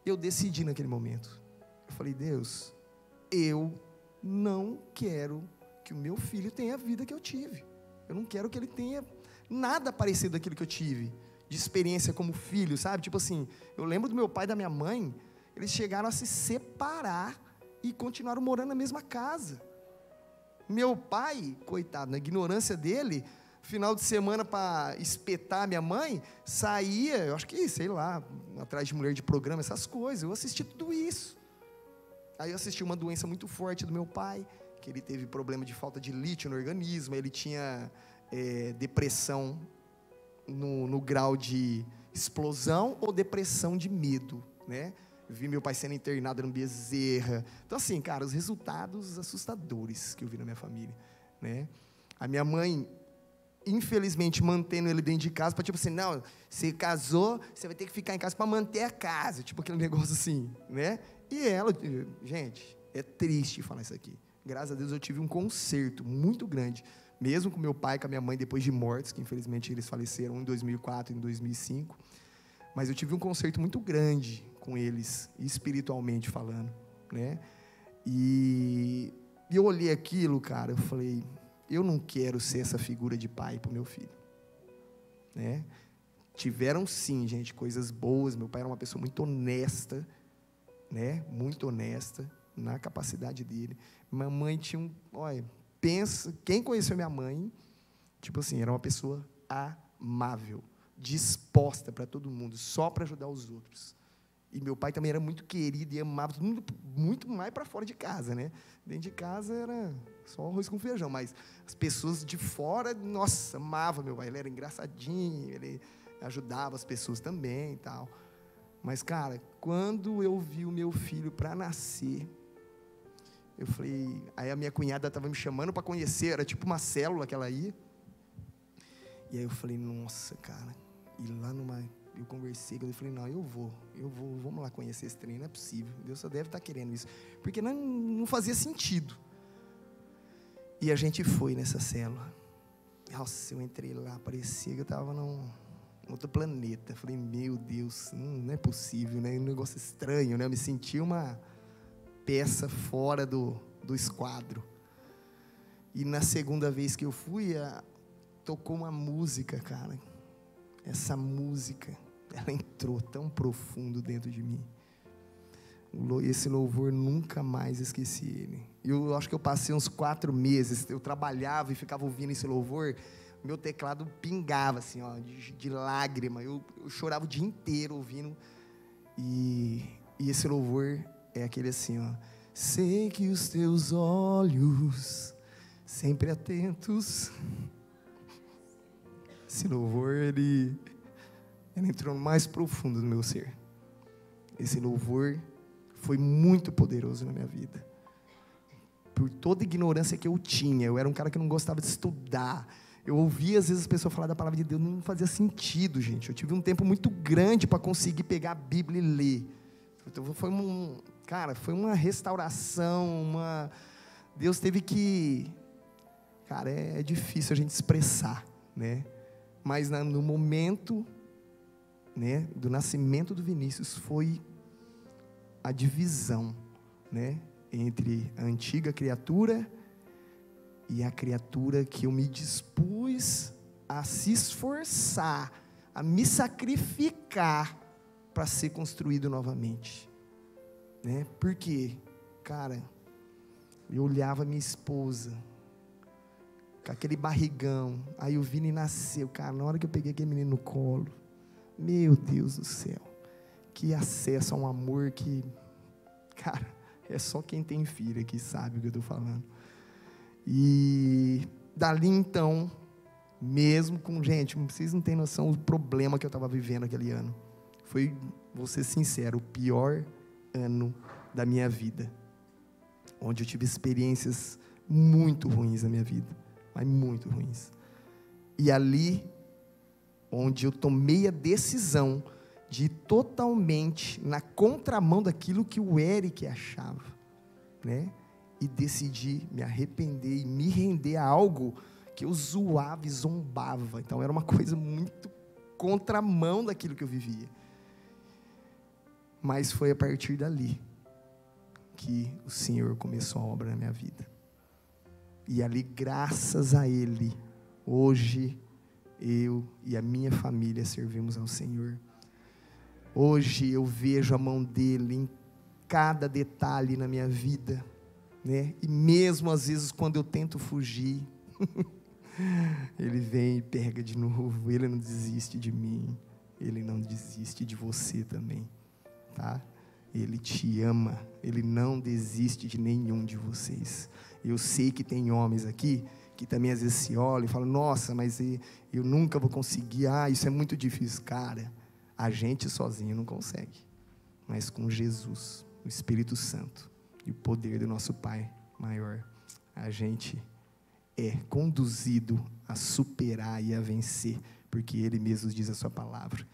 eu decidi naquele momento. Eu falei, Deus, eu não quero que o meu filho tenha a vida que eu tive. Eu não quero que ele tenha nada parecido daquilo que eu tive, de experiência como filho, sabe? Tipo assim, eu lembro do meu pai e da minha mãe, eles chegaram a se separar e continuaram morando na mesma casa. Meu pai, coitado, na ignorância dele, final de semana para espetar minha mãe, saía, eu acho que, sei lá, atrás de mulher de programa, essas coisas. Eu assisti tudo isso. Aí eu assisti uma doença muito forte do meu pai, que ele teve problema de falta de lítio no organismo, ele tinha depressão no grau de explosão ou depressão de medo, né? Vi meu pai sendo internado no Bezerra. Então, assim, cara, os resultados assustadores que eu vi na minha família, né? A minha mãe, infelizmente, mantendo ele dentro de casa, para tipo assim, não, você casou, você vai ter que ficar em casa para manter a casa, tipo aquele negócio assim, né? E ela, gente, é triste falar isso aqui. Graças a Deus eu tive um conserto muito grande, mesmo com meu pai e com a minha mãe, depois de mortes, que infelizmente eles faleceram em 2004 e em 2005. Mas eu tive um conserto muito grande com eles, espiritualmente falando, né? E eu olhei aquilo, cara, eu falei, eu não quero ser essa figura de pai para o meu filho, né? Tiveram sim, gente, coisas boas. Meu pai era uma pessoa muito honesta, né? Muito honesta na capacidade dele. Minha mãe tinha olha, pensa, quem conheceu minha mãe, tipo assim, era uma pessoa amável, disposta para todo mundo, só para ajudar os outros. E meu pai também era muito querido e amava todo mundo muito mais para fora de casa, né? Dentro de casa era só arroz com feijão, mas as pessoas de fora, nossa, amavam meu pai. Ele era engraçadinho, ele ajudava as pessoas também e tal. Mas, cara, quando eu vi o meu filho para nascer, eu falei... Aí a minha cunhada estava me chamando para conhecer, era tipo uma célula que ela ia. E aí eu falei, nossa, cara, e lá numa... Eu conversei, eu falei, não, eu vou, vamos lá conhecer esse trem, não é possível, Deus só deve estar querendo isso, porque não fazia sentido. E a gente foi nessa célula. Nossa, eu entrei lá, parecia que eu estava num outro planeta. Falei, meu Deus, não é possível, né? Um negócio estranho, né? Eu me senti uma peça fora do esquadro. E na segunda vez que eu fui, tocou uma música, cara. Essa música, ela entrou tão profundo dentro de mim. Esse louvor, nunca mais esqueci ele. Eu acho que eu passei uns 4 meses, eu trabalhava e ficava ouvindo esse louvor, meu teclado pingava assim, ó, de lágrima, eu chorava o dia inteiro ouvindo. E esse louvor é aquele assim, ó: sei que os teus olhos sempre atentos. Esse louvor, ele entrou no mais profundo do meu ser. Esse louvor foi muito poderoso na minha vida. Por toda a ignorância que eu tinha, eu era um cara que não gostava de estudar. Eu ouvia, às vezes, as pessoas falar da palavra de Deus, não fazia sentido, gente. Eu tive um tempo muito grande para conseguir pegar a Bíblia e ler. Então, foi uma restauração, Deus teve que... Cara, é difícil a gente expressar, né? Mas no momento, né, do nascimento do Vinícius, foi a divisão, né, entre a antiga criatura e a criatura que eu me dispus a se esforçar, a me sacrificar para ser construído novamente, né? Porque, cara, eu olhava minha esposa com aquele barrigão, aí o Vini nasceu, cara, na hora que eu peguei aquele menino no colo, meu Deus do céu, que acesso a um amor que, cara, é só quem tem filho que sabe o que eu estou falando. E dali então, mesmo com, gente, vocês não têm noção do problema que eu estava vivendo aquele ano. Foi, vou ser sincero, o pior ano da minha vida, onde eu tive experiências muito ruins na minha vida, mas muito ruins. E ali, onde eu tomei a decisão de ir totalmente na contramão daquilo que o Eric achava, né? E decidi me arrepender e me render a algo que eu zoava e zombava. Então era uma coisa muito contramão daquilo que eu vivia. Mas foi a partir dali que o Senhor começou a obra na minha vida. E ali, graças a Ele, hoje eu e a minha família servimos ao Senhor. Hoje eu vejo a mão dEle em cada detalhe na minha vida, né? E mesmo às vezes quando eu tento fugir, Ele vem e pega de novo. Ele não desiste de mim, Ele não desiste de você também, tá? Ele te ama, Ele não desiste de nenhum de vocês. Eu sei que tem homens aqui que também às vezes se olham e falam, nossa, mas eu nunca vou conseguir, isso é muito difícil. Cara, a gente sozinho não consegue, mas com Jesus, o Espírito Santo e o poder do nosso Pai maior, a gente é conduzido a superar e a vencer, porque Ele mesmo diz a sua palavra,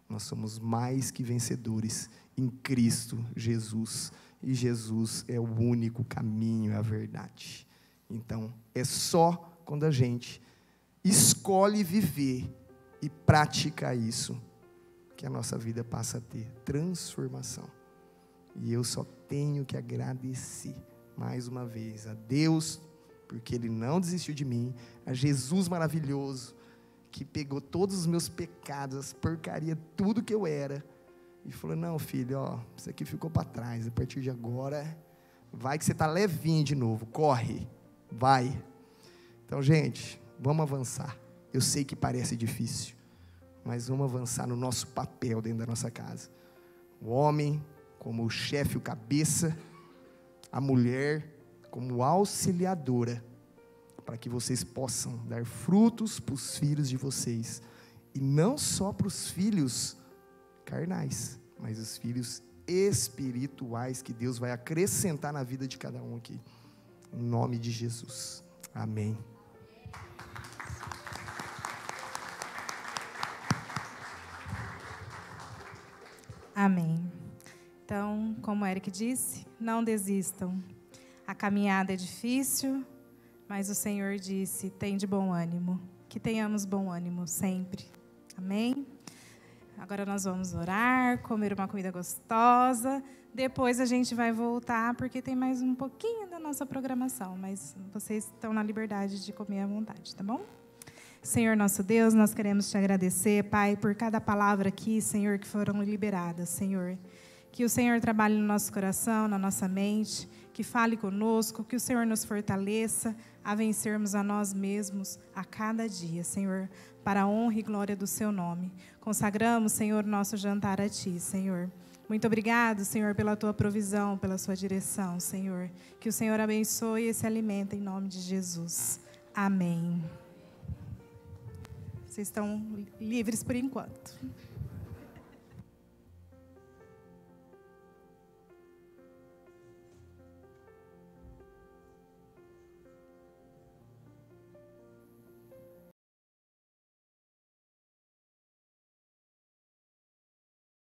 nós somos mais que vencedores em Cristo Jesus, e Jesus é o único caminho, a verdade. Então, é só quando a gente escolhe viver e praticar isso, que a nossa vida passa a ter transformação. E eu só tenho que agradecer, mais uma vez, a Deus, porque Ele não desistiu de mim, a Jesus maravilhoso, que pegou todos os meus pecados, as porcaria, tudo que eu era, e falou, não, filho, isso aqui ficou para trás, a partir de agora, vai que você está levinho de novo, corre, vai. Então, gente, vamos avançar. Eu sei que parece difícil, mas vamos avançar no nosso papel dentro da nossa casa. O homem como o chefe, o cabeça, a mulher como auxiliadora, para que vocês possam dar frutos para os filhos de vocês, e não só para os filhos carnais, mas os filhos espirituais que Deus vai acrescentar na vida de cada um aqui, em nome de Jesus, amém. Amém. Então, como o Eric disse, não desistam. A caminhada é difícil, mas o Senhor disse, tem de bom ânimo. Que tenhamos bom ânimo sempre. Amém? Agora nós vamos orar, comer uma comida gostosa. Depois a gente vai voltar, porque tem mais um pouquinho da nossa programação. Mas vocês estão na liberdade de comer à vontade, tá bom? Senhor nosso Deus, nós queremos te agradecer, Pai, por cada palavra aqui, Senhor, que foram liberadas, Senhor. Que o Senhor trabalhe no nosso coração, na nossa mente, que fale conosco, que o Senhor nos fortaleça a vencermos a nós mesmos a cada dia, Senhor, para a honra e glória do seu nome. Consagramos, Senhor, nosso jantar a Ti, Senhor. Muito obrigado, Senhor, pela Tua provisão, pela Sua direção, Senhor. Que o Senhor abençoe esse alimento em nome de Jesus. Amém. Vocês estão livres por enquanto.